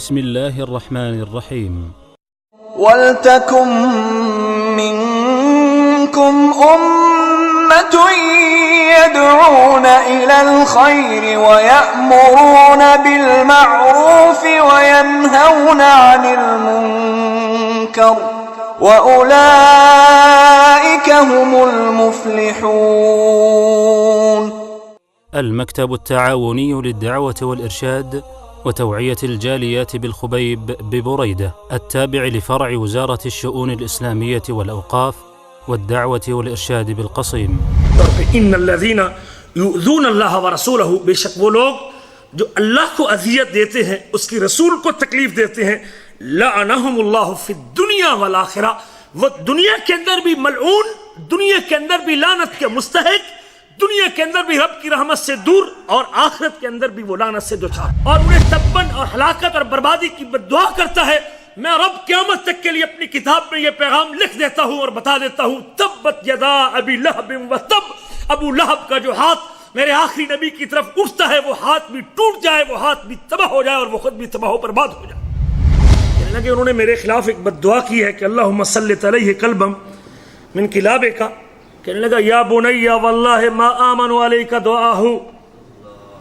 بسم الله الرحمن الرحيم. وَلْتَكُن مِّنكُمْ أُمَّةٌ يَدْعُونَ إِلَى الْخَيْرِ وَيَأْمُرُونَ بِالْمَعْرُوفِ وَيَنْهَوْنَ عَنِ الْمُنكَرِ وَأُولَئِكَ هُمُ الْمُفْلِحُونَ. المكتب التعاوني للدعوة والإرشاد وتوعية الجاليات بالخبيب ببريدة التابع لفرع وزارة الشؤون الإسلامية والأوقاف والدعوة والإرشاد بالقصيم. ان الذین یؤذون اللہ ورسولہ، بے شک وہ لوگ جو اللہ کو اذیت دیتے ہیں، اس کی رسول کو تکلیف دیتے ہیں، لعنہم اللہ فی الدنیا والآخرہ، وہ دنیا کے اندر بھی ملعون، دنیا کے اندر بھی لعنت کے مستحق، دنیا کے اندر بھی رب کی رحمت سے دور، اور آخرت کے اندر بھی وہ لعنت سے دوچار، اور انہیں تباہ اور ہلاکت اور بربادی کی بددعا کرتا ہے۔ میں رب قیامت تک کے لیے اپنی کتاب میں یہ پیغام لکھ دیتا ہوں اور بتا دیتا ہوں، تبت یدا ابی لہب وتب، ابو لہب کا جو ہاتھ میرے آخری نبی کی طرف اٹھتا ہے وہ ہاتھ بھی ٹوٹ جائے، وہ ہاتھ بھی تباہ ہو جائے، اور وہ خود بھی تباہ و برباد ہو جائے۔ کہنے لگے انہوں نے میرے خلاف ایک بددعا کی ہے کہ اللہم سلط علیہ قلبا من کلابک، کہنے لگا یا بنی واللہ ما آمن علیک دعاہ،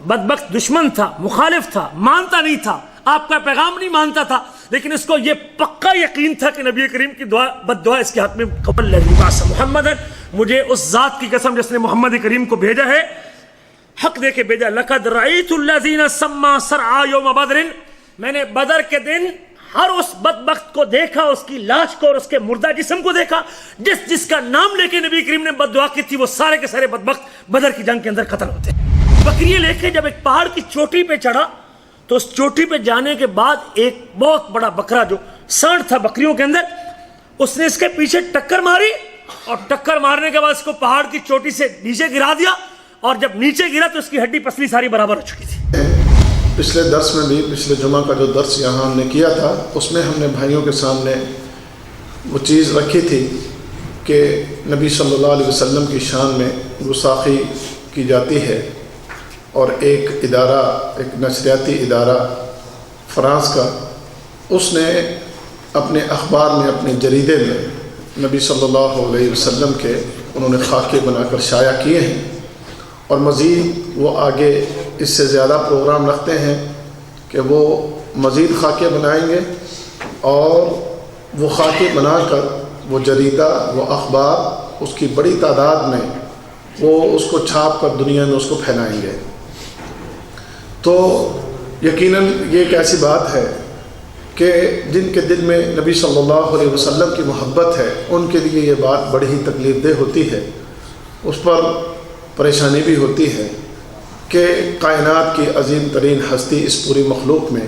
بدبخت دشمن تھا، مخالف تھا، مانتا نہیں تھا، آپ کا پیغام نہیں مانتا تھا، لیکن اس کو یہ پکا یقین تھا کہ نبی کریم کی دعا بددعا اس کے حق میں قبل لگی۔ محمد، مجھے اس ذات کی قسم جس نے محمد کریم کو بھیجا ہے، حق دے کے بھیجا، لقد رأیت الذین سما سرعا یوم بدر، میں نے بدر کے دن ہر اس بدبخت کو دیکھا، اس کی لاش کو اور اس کے مردہ جسم کو دیکھا، جس کا نام لے کے نبی کریم نے بددعا کی تھی، وہ سارے کے سارے بدبخت بدر کی جنگ کے اندر قتل ہوتے ہیں۔ بکریے لے کے جب ایک پہاڑ کی چوٹی پہ چڑھا تو اس چوٹی پہ جانے کے بعد ایک بہت بڑا بکرا جو سانڈ تھا بکریوں کے اندر، اس نے اس کے پیچھے ٹکر ماری، اور ٹکر مارنے کے بعد اس کو پہاڑ کی چوٹی سے نیچے گرا دیا، اور جب نیچے گرا تو اس کی ہڈی پسلی ساری برابر ہو چکی تھی۔ پچھلے درس میں بھی، پچھلے جمعہ کا جو درس یہاں ہم نے کیا تھا، اس میں ہم نے بھائیوں کے سامنے وہ چیز رکھی تھی کہ نبی صلی اللہ علیہ وسلم کی شان میں گستاخی کی جاتی ہے، اور ایک ادارہ، ایک نشریاتی ادارہ فرانس کا، اس نے اپنے اخبار میں، اپنے جریدے میں نبی صلی اللہ علیہ وسلم کے انہوں نے خاکے بنا کر شائع کیے ہیں، اور مزید وہ آگے اس سے زیادہ پروگرام رکھتے ہیں کہ وہ مزید خاکے بنائیں گے، اور وہ خاکے بنا کر وہ جریدہ، وہ اخبار، اس کی بڑی تعداد میں وہ اس کو چھاپ کر دنیا میں اس کو پھیلائیں گے۔ تو یقیناً یہ ایک ایسی بات ہے کہ جن کے دل میں نبی صلی اللہ علیہ وسلم کی محبت ہے، ان کے لیے یہ بات بڑی ہی تکلیف دہ ہوتی ہے، اس پر پریشانی بھی ہوتی ہے کہ کائنات کی عظیم ترین ہستی اس پوری مخلوق میں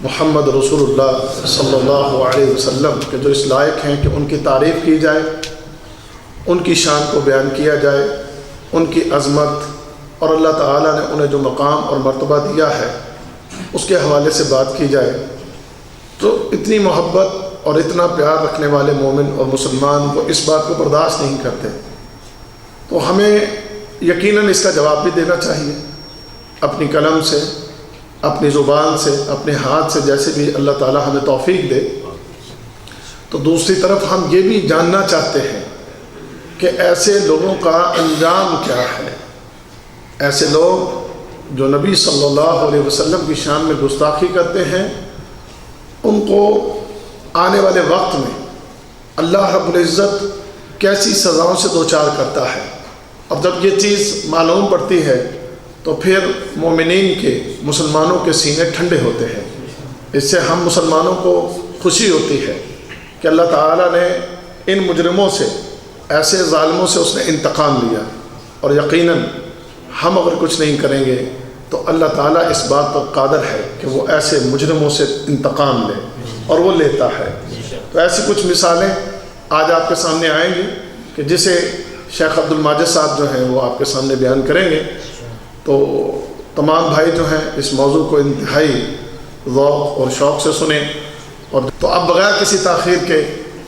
محمد رسول اللہ صلی اللہ علیہ وسلم کے جو اس لائق ہیں کہ ان کی تعریف کی جائے، ان کی شان کو بیان کیا جائے، ان کی عظمت اور اللہ تعالیٰ نے انہیں جو مقام اور مرتبہ دیا ہے اس کے حوالے سے بات کی جائے، تو اتنی محبت اور اتنا پیار رکھنے والے مومن اور مسلمان وہ اس بات کو برداشت نہیں کرتے۔ تو ہمیں یقیناً اس کا جواب بھی دینا چاہیے، اپنی قلم سے، اپنی زبان سے، اپنے ہاتھ سے، جیسے بھی اللہ تعالیٰ ہمیں توفیق دے۔ تو دوسری طرف ہم یہ بھی جاننا چاہتے ہیں کہ ایسے لوگوں کا انجام کیا ہے، ایسے لوگ جو نبی صلی اللہ علیہ وسلم کی شان میں گستاخی کرتے ہیں، ان کو آنے والے وقت میں اللہ رب العزت کیسی سزاؤں سے دوچار کرتا ہے۔ اب جب یہ چیز معلوم پڑتی ہے تو پھر مومنین کے، مسلمانوں کے سینے ٹھنڈے ہوتے ہیں، اس سے ہم مسلمانوں کو خوشی ہوتی ہے کہ اللہ تعالیٰ نے ان مجرموں سے، ایسے ظالموں سے اس نے انتقام لیا، اور یقیناً ہم اگر کچھ نہیں کریں گے تو اللہ تعالیٰ اس بات پر قادر ہے کہ وہ ایسے مجرموں سے انتقام لے، اور وہ لیتا ہے۔ تو ایسی کچھ مثالیں آج آپ کے سامنے آئیں گی کہ جسے شیخ عبد الماجد صاحب جو ہیں وہ آپ کے سامنے بیان کریں گے۔ تو تمام بھائی جو ہیں اس موضوع کو انتہائی ذوق اور شوق سے سنیں، اور تو اب بغیر کسی تاخیر کے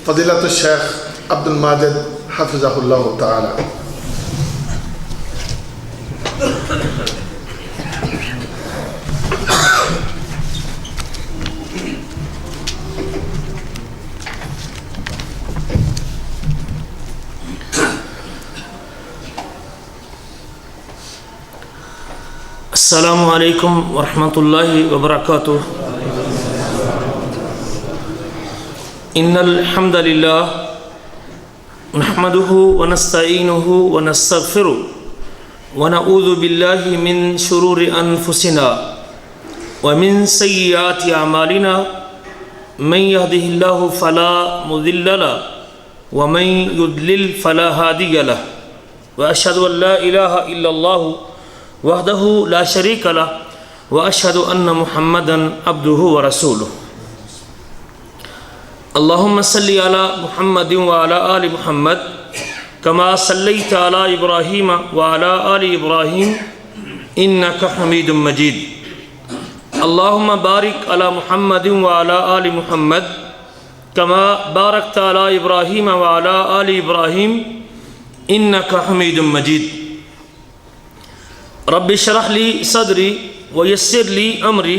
فضیلت الشیخ عبد الماجد حفظہ اللہ تعالی۔ السلام علیکم ورحمۃ اللہ وبرکاتہ۔ ان الحمد للہ نحمده ونستعینه ونستغفره ونعوذ باللہ من شرور انفسنا ومن سیئات اعمالنا من يهده الله فلا مضل له ومن يضلل فلا هادي له واشهد ان لا اله الا الله وحده لا شريك له واشهد ان محمدا عبده ورسوله۔ اللهم صل على محمد وعلى آل محمد كما صليت على ابراهيم وعلى آل ابراهيم انك حميد مجيد۔ اللهم بارك على محمد وعلى آل محمد كما باركت على ابراهيم وعلى آل ابراهيم انك حميد مجيد۔ رب اشرح لي صدري ويسر لي امري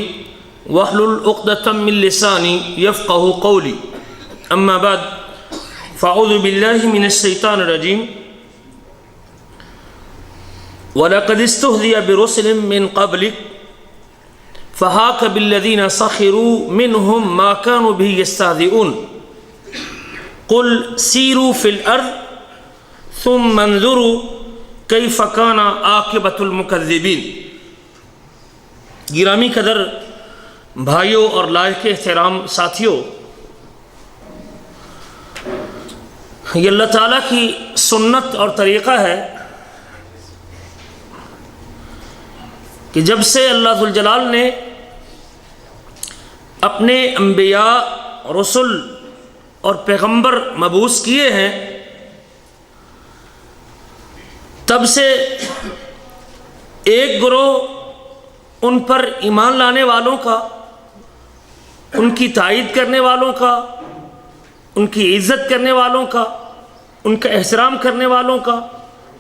واحلل عقدة من لساني يفقهوا قولي، اما بعد فاعوذ بالله من الشيطان الرجيم۔ ولقد استهزئ برسل من قبلك فحاق بالذين سخروا منهم ما كانوا به يستهزئون قل سيروا في الارض ثم انظروا کیف کان عاقبۃ المکذبین۔ گرامی قدر بھائیوں اور لائق احترام ساتھیوں، یہ اللہ تعالیٰ کی سنت اور طریقہ ہے کہ جب سے اللہ ذوالجلال نے اپنے انبیاء، رسل اور پیغمبر مبعوث کیے ہیں، تب سے ایک گروہ ان پر ایمان لانے والوں کا، ان کی تائید کرنے والوں کا، ان کی عزت کرنے والوں کا، ان کا احترام کرنے والوں کا،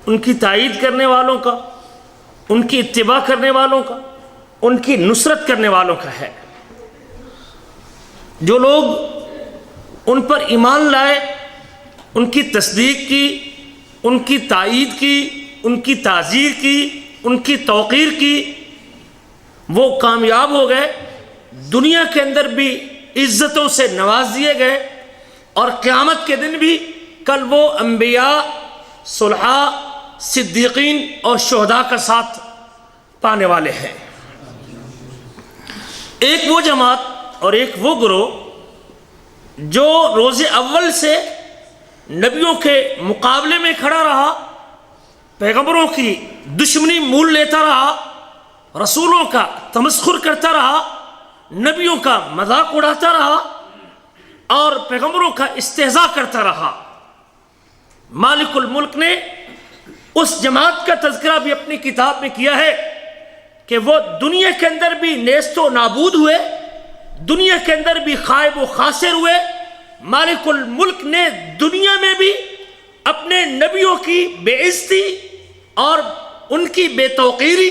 ان کی تائید کرنے والوں کا، ان کی اتباع کرنے والوں کا، ان کی نصرت کرنے والوں کا ہے۔ جو لوگ ان پر ایمان لائے، ان کی تصدیق کی، ان کی تائید کی، ان کی تعزیر کی، ان کی توقیر کی، وہ کامیاب ہو گئے، دنیا کے اندر بھی عزتوں سے نواز دیے گئے، اور قیامت کے دن بھی کل وہ انبیاء، صلحاء، صدیقین اور شہداء کا ساتھ پانے والے ہیں۔ ایک وہ جماعت اور ایک وہ گروہ جو روز اول سے نبیوں کے مقابلے میں کھڑا رہا، پیغمبروں کی دشمنی مول لیتا رہا، رسولوں کا تمسخر کرتا رہا، نبیوں کا مذاق اڑاتا رہا اور پیغمبروں کا استہزاء کرتا رہا۔ مالک الملک نے اس جماعت کا تذکرہ بھی اپنی کتاب میں کیا ہے کہ وہ دنیا کے اندر بھی نیست و نابود ہوئے، دنیا کے اندر بھی خائب و خاسر ہوئے۔ مالک الملک نے دنیا میں بھی اپنے نبیوں کی بے عزتی اور ان کی بے توقیری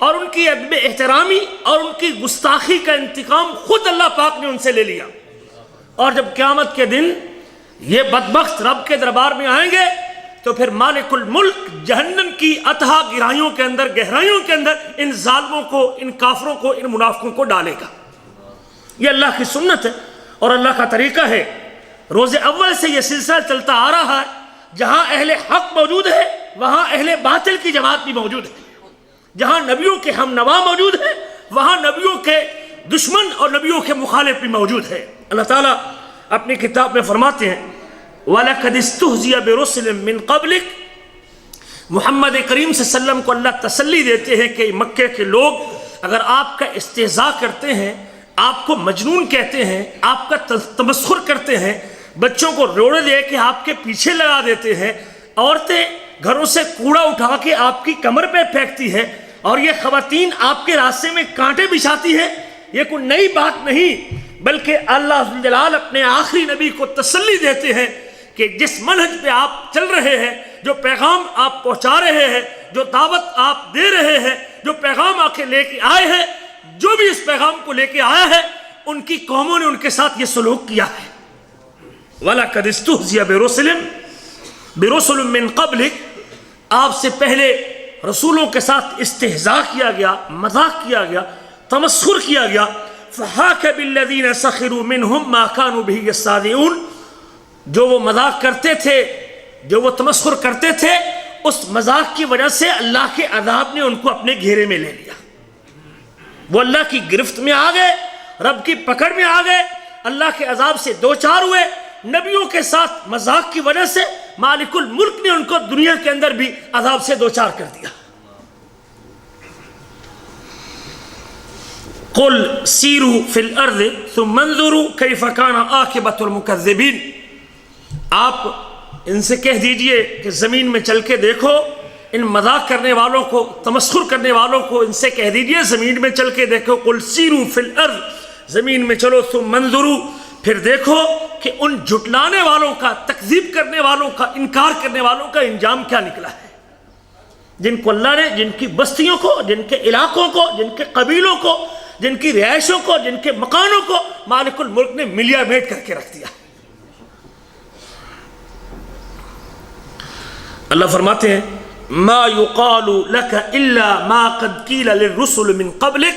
اور ان کی عدم احترامی اور ان کی گستاخی کا انتقام خود اللہ پاک نے ان سے لے لیا، اور جب قیامت کے دن یہ بدبخت رب کے دربار میں آئیں گے تو پھر مالک الملک جہنم کی اتھا گہرائیوں کے اندر ان ظالموں کو، ان کافروں کو، ان منافقوں کو ڈالے گا۔ یہ اللہ کی سنت ہے اور اللہ کا طریقہ ہے۔ روز اول سے یہ سلسلہ چلتا آ رہا ہے، جہاں اہل حق موجود ہے وہاں اہل باطل کی جماعت بھی موجود ہے، جہاں نبیوں کے ہم نوا موجود ہیں وہاں نبیوں کے دشمن اور نبیوں کے مخالف بھی موجود ہے۔ اللہ تعالیٰ اپنی کتاب میں فرماتے ہیں وَلَقَدِ اسْتُهْزِئَ بِرُسُلٍ مِّن قَبْلِكَ۔ محمد کریم صلی اللہ علیہ وسلم کو اللہ تسلی دیتے ہیں کہ مکے کے لوگ اگر آپ کا استہزاء کرتے ہیں، آپ کو مجنون کہتے ہیں، آپ کا تمسخر کرتے ہیں، بچوں کو روڑے دے کے آپ کے پیچھے لگا دیتے ہیں، عورتیں گھروں سے کوڑا اٹھا کے آپ کی کمر پہ پھینکتی ہے، اور یہ خواتین آپ کے راستے میں کانٹے بچھاتی ہے، یہ کوئی نئی بات نہیں، بلکہ اللہ جلال اپنے آخری نبی کو تسلی دیتے ہیں کہ جس منہج پہ آپ چل رہے ہیں، جو پیغام آپ پہنچا رہے ہیں، جو دعوت آپ دے رہے ہیں، جو پیغام آ کے لے کے آئے ہیں، جو بھی اس پیغام کو لے کے آیا ہے ان کی قوموں نے ان کے ساتھ یہ سلوک کیا ہے۔ وَلَقَدِ اسْتُهْزِئَ بِرُسُلٍ مِّن قَبْلِكَ، آپ سے پہلے رسولوں کے ساتھ استہزاء کیا گیا، مذاق کیا گیا، تمسخر کیا گیا. فَحَاكَ بِالَّذِينَ سَخِرُوا مِنْهُمْ مَا كَانُوا بِهِ يَسْتَهْزِئُونَ. جو وہ مذاق کرتے تھے، جو وہ تمسخر کرتے تھے، اس مذاق کی وجہ سے اللہ کے عذاب نے ان کو اپنے گھیرے میں لے لیا. وہ اللہ کی گرفت میں آ گئے، رب کی پکڑ میں آ گئے، اللہ کے عذاب سے دوچار ہوئے. نبیوں کے ساتھ مذاق کی وجہ سے مالک الملک نے ان کو دنیا کے اندر بھی عذاب سے دوچار کر دیا. قل سیروا فی الارض ثم انظروا کیف کان عاقبۃ المکذبین. آپ ان سے کہہ دیجئے کہ زمین میں چل کے دیکھو. ان مذاق کرنے والوں کو، تمسخر کرنے والوں کو ان سے کہہ دیجئے زمین میں چل کے دیکھو. قل سیروا فی الارض، زمین میں چلو. ثم انظروا، پھر دیکھو کہ ان جھٹلانے والوں کا، تکذیب کرنے والوں کا، انکار کرنے والوں کا انجام کیا نکلا ہے. جن کو اللہ نے، جن کی بستیوں کو، جن کے علاقوں کو، جن کے قبیلوں کو، جن کی رہائشوں کو، جن کے مکانوں کو مالک الملک نے ملیا میٹ کر کے رکھ دیا. اللہ فرماتے ہیں ما یقال لک الا ما قد قیل للرسل من قبلک.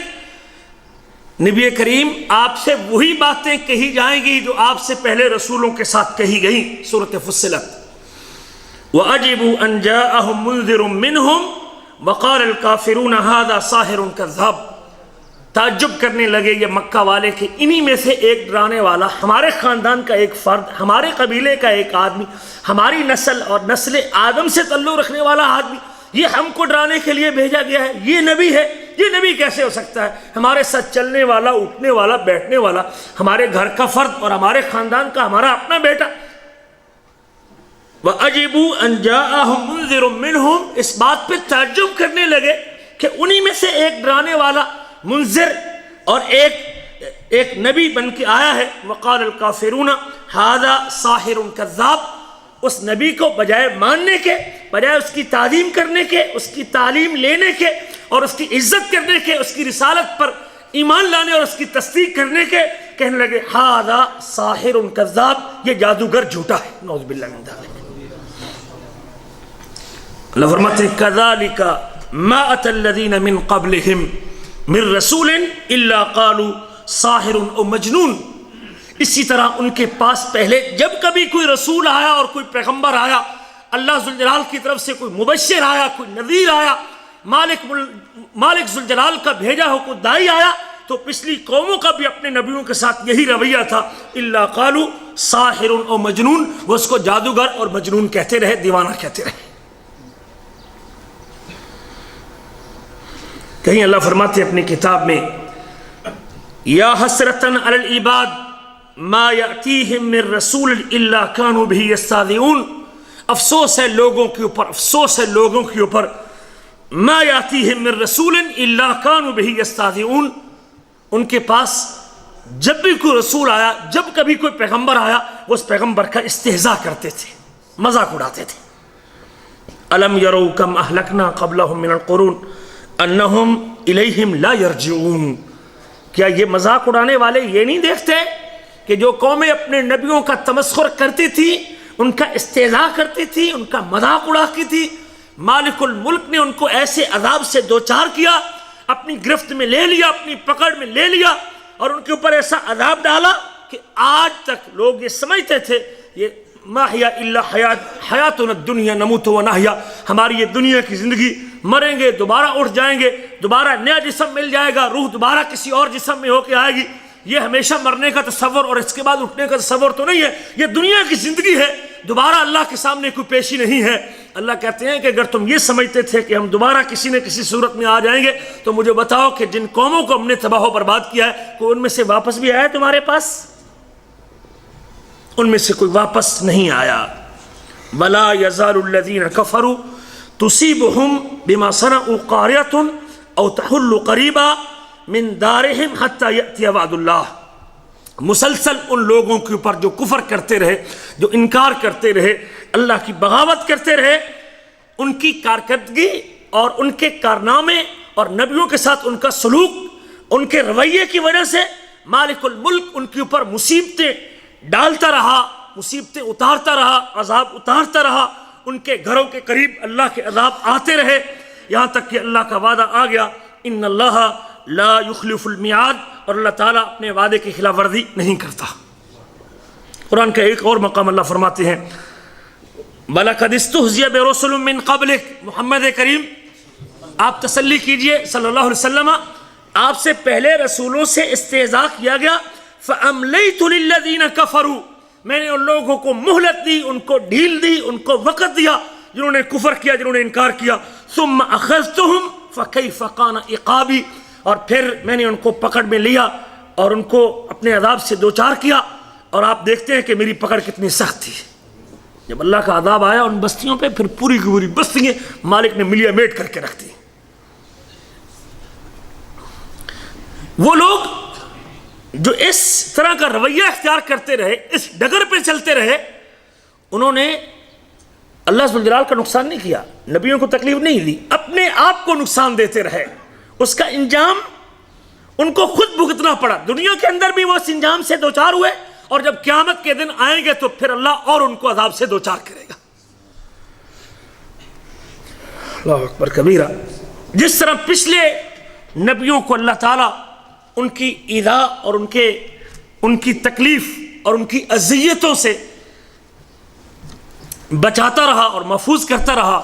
نبی کریم آپ سے وہی باتیں کہی جائیں گی جو آپ سے پہلے رسولوں کے ساتھ کہی گئیں. سورۃ فصلت. وَأَجِبُوا أَنْ جَاءَهُمْ مُنذِرٌ مِّنْهُمْ وَقَالَ الْكَافِرُونَ هَذَا سَاحِرٌ كَذَّابٌ. تعجب کرنے لگے یہ مکہ والے کہ انہی میں سے ایک ڈرانے والا، ہمارے خاندان کا ایک فرد، ہمارے قبیلے کا ایک آدمی، ہماری نسل اور نسل آدم سے تعلق رکھنے والا آدمی، یہ ہم کو ڈرانے کے لیے بھیجا گیا ہے. یہ نبی ہے؟ یہ نبی کیسے ہو سکتا ہے؟ ہمارے ساتھ چلنے والا، اٹھنے والا، بیٹھنے والا، ہمارے گھر کا فرد اور ہمارے خاندان کا ہمارا اپنا بیٹا. وَأَجِبُوا أَنْ جَاءَهُمْ مُنذِرٌ مِّنْهُمْ. اس بات پہ تعجب کرنے لگے کہ انہی میں سے ایک ڈرانے والا، منذر اور ایک نبی بن کے آیا ہے. وقال الکافرون ھذا ساحر کذاب. اس نبی کو بجائے ماننے کے، بجائے اس کی تعظیم کرنے کے، اس کی تعلیم لینے کے اور اس کی عزت کرنے کے، اس کی رسالت پر ایمان لانے اور اس کی تصدیق کرنے کے، کہنے لگے ھذا ساحر کذاب، یہ جادوگر جھوٹا ہے. نعوذ باللہ من ذلک. اللہ فرماتے ہیں کذالک ما اتی الذین من قبلہم من رسول الا قالوا ساحر او مجنون. اسی طرح ان کے پاس پہلے جب کبھی کوئی رسول آیا اور کوئی پیغمبر آیا، اللہ ذوالجلال کی طرف سے کوئی مبشر آیا، کوئی نذیر آیا، مالک ذوالجلال کا بھیجا ہو کوئی داعی آیا، تو پچھلی قوموں کا بھی اپنے نبیوں کے ساتھ یہی رویہ تھا. الا قالوا ساحر او مجنون. وہ اس کو جادوگر اور مجنون کہتے رہے، دیوانہ کہتے رہے. کہیں اللہ فرماتے اپنی کتاب میں یا حسرتن علی العباد ما یأتیہم من رسول الا کانوا بہ یستہزئون. افسوس ہے لوگوں کے اوپر، افسوس ہے لوگوں کے اوپر. ما یأتیہم من رسول الا کانوا بہ یستہزئون. ان کے پاس جب بھی کوئی رسول آیا، جب کبھی کوئی پیغمبر آیا، وہ اس پیغمبر کا استہزاء کرتے تھے، مذاق اڑاتے تھے. الم یروا کم اہلکنا قبلہم من القرون انہم الیہم لا یرجعون. کیا یہ مذاق اڑانے والے یہ نہیں دیکھتے کہ جو قومیں اپنے نبیوں کا تمسخر کرتی تھی، ان کا استہزاء کرتی تھی، ان کا مذاق اڑاتی تھی، مالک الملک نے ان کو ایسے عذاب سے دوچار کیا، اپنی گرفت میں لے لیا، اپنی پکڑ میں لے لیا اور ان کے اوپر ایسا عذاب ڈالا کہ آج تک لوگ یہ سمجھتے تھے یہ ما ہی الا حیاتنا الدنیا نموت و نحیا، ہماری یہ دنیا کی زندگی، مریں گے دوبارہ اٹھ جائیں گے، دوبارہ نیا جسم مل جائے گا، روح دوبارہ کسی اور جسم میں ہو کے آئے گی. یہ ہمیشہ مرنے کا تصور اور اس کے بعد اٹھنے کا تصور تو نہیں ہے، یہ دنیا کی زندگی ہے، دوبارہ اللہ کے سامنے کوئی پیشی نہیں ہے. اللہ کہتے ہیں کہ اگر تم یہ سمجھتے تھے کہ ہم دوبارہ کسی نہ کسی صورت میں آ جائیں گے تو مجھے بتاؤ کہ جن قوموں کو ہم نے تباہ و برباد کیا ہے کوئی ان میں سے واپس بھی آیا تمہارے پاس؟ ان میں سے کوئی واپس نہیں آیا. وَلَا يَزَالُ الَّذِينَ كَفَرُوا تُصِيبُهُمْ بِمَا صَنَعُوا قَارِعَةٌ أَوْ تَحُلُّ قَرِيبًا مِن دَارِهِمْ حَتَّى يَأْتِيَ وَعْدُ اللَّهِ. مسلسل ان لوگوں کے اوپر جو کفر کرتے رہے، جو انکار کرتے رہے، اللہ کی بغاوت کرتے رہے، ان کی کارکردگی اور ان کے کارنامے اور نبیوں کے ساتھ ان کا سلوک، ان کے رویے کی وجہ سے مالک الملک ان کے اوپر مصیبتیں ڈالتا رہا، مصیبتیں اتارتا رہا، عذاب اتارتا رہا. ان کے گھروں کے قریب اللہ کے عذاب آتے رہے. یہاں تک کہ اللہ کا وعدہ آ گیا ان اللہ لا یخلف المیعاد، اور اللہ تعالیٰ اپنے وعدے کی خلاف ورزی نہیں کرتا۔ قرآن کا ایک اور مقام اللہ فرماتے ہیں وَلَقَدِ اسْتُهْزِئَ بِرُسُلٍ مِّن قَبْلِكَ، محمد کریم آپ تسلی کیجئے صلی اللہ علیہ وسلم، آپ سے پہلے رسولوں سے استہزاء کیا گیا، فَأَمْلَيْتُ لِلَّذِينَ كَفَرُوا، میں نے ان لوگوں کو مہلت دی، ان کو ڈھیل دی، ان کو وقت دیا جنہوں نے کفر کیا، جنہوں نے انکار کیا، ثُمَّ أَخَذْتُهُمْ فَكَيْفَ كَانَ عِقَابِي، اور پھر میں نے ان کو پکڑ میں لیا اور ان کو اپنے عذاب سے دوچار کیا، اور آپ دیکھتے ہیں کہ میری پکڑ کتنی سخت تھی۔ جب اللہ کا عذاب آیا ان بستیوں پہ، پھر پوری کی پوری بستیاں مالک نے ملیا میٹ کر کے رکھ دی۔ وہ لوگ جو اس طرح کا رویہ اختیار کرتے رہے، اس ڈگر پہ چلتے رہے، انہوں نے اللہ سبحانہ وتعالیٰ کا نقصان نہیں کیا، نبیوں کو تکلیف نہیں دی، اپنے آپ کو نقصان دیتے رہے، اس کا انجام ان کو خود بھگتنا پڑا۔ دنیا کے اندر بھی وہ اس انجام سے دوچار ہوئے، اور جب قیامت کے دن آئیں گے تو پھر اللہ اور ان کو عذاب سے دوچار کرے گا۔ اللہ اکبر کبیرہ۔ جس طرح پچھلے نبیوں کو اللہ تعالیٰ ان کی ایذا اور ان کی تکلیف اور ان کی اذیتوں سے بچاتا رہا اور محفوظ کرتا رہا،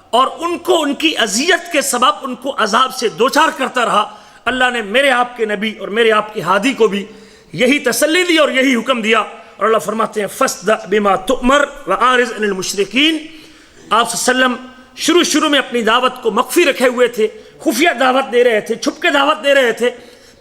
اور ان کو ان کی اذیت کے سبب ان کو عذاب سے دوچار کرتا رہا، اللہ نے میرے آپ کے نبی اور میرے آپ کے ہادی کو بھی یہی تسلی دی اور یہی حکم دیا، اور اللہ فرماتے ہیں فَاصْدَعْ بِمَا تُؤْمَرْ وَأَعْرِضْ عَنِ الْمُشْرِكِينَ۔ آپ صلی اللہ علیہ وسلم شروع میں اپنی دعوت کو مخفی رکھے ہوئے تھے، خفیہ دعوت دے رہے تھے، چھپ کے دعوت دے رہے تھے،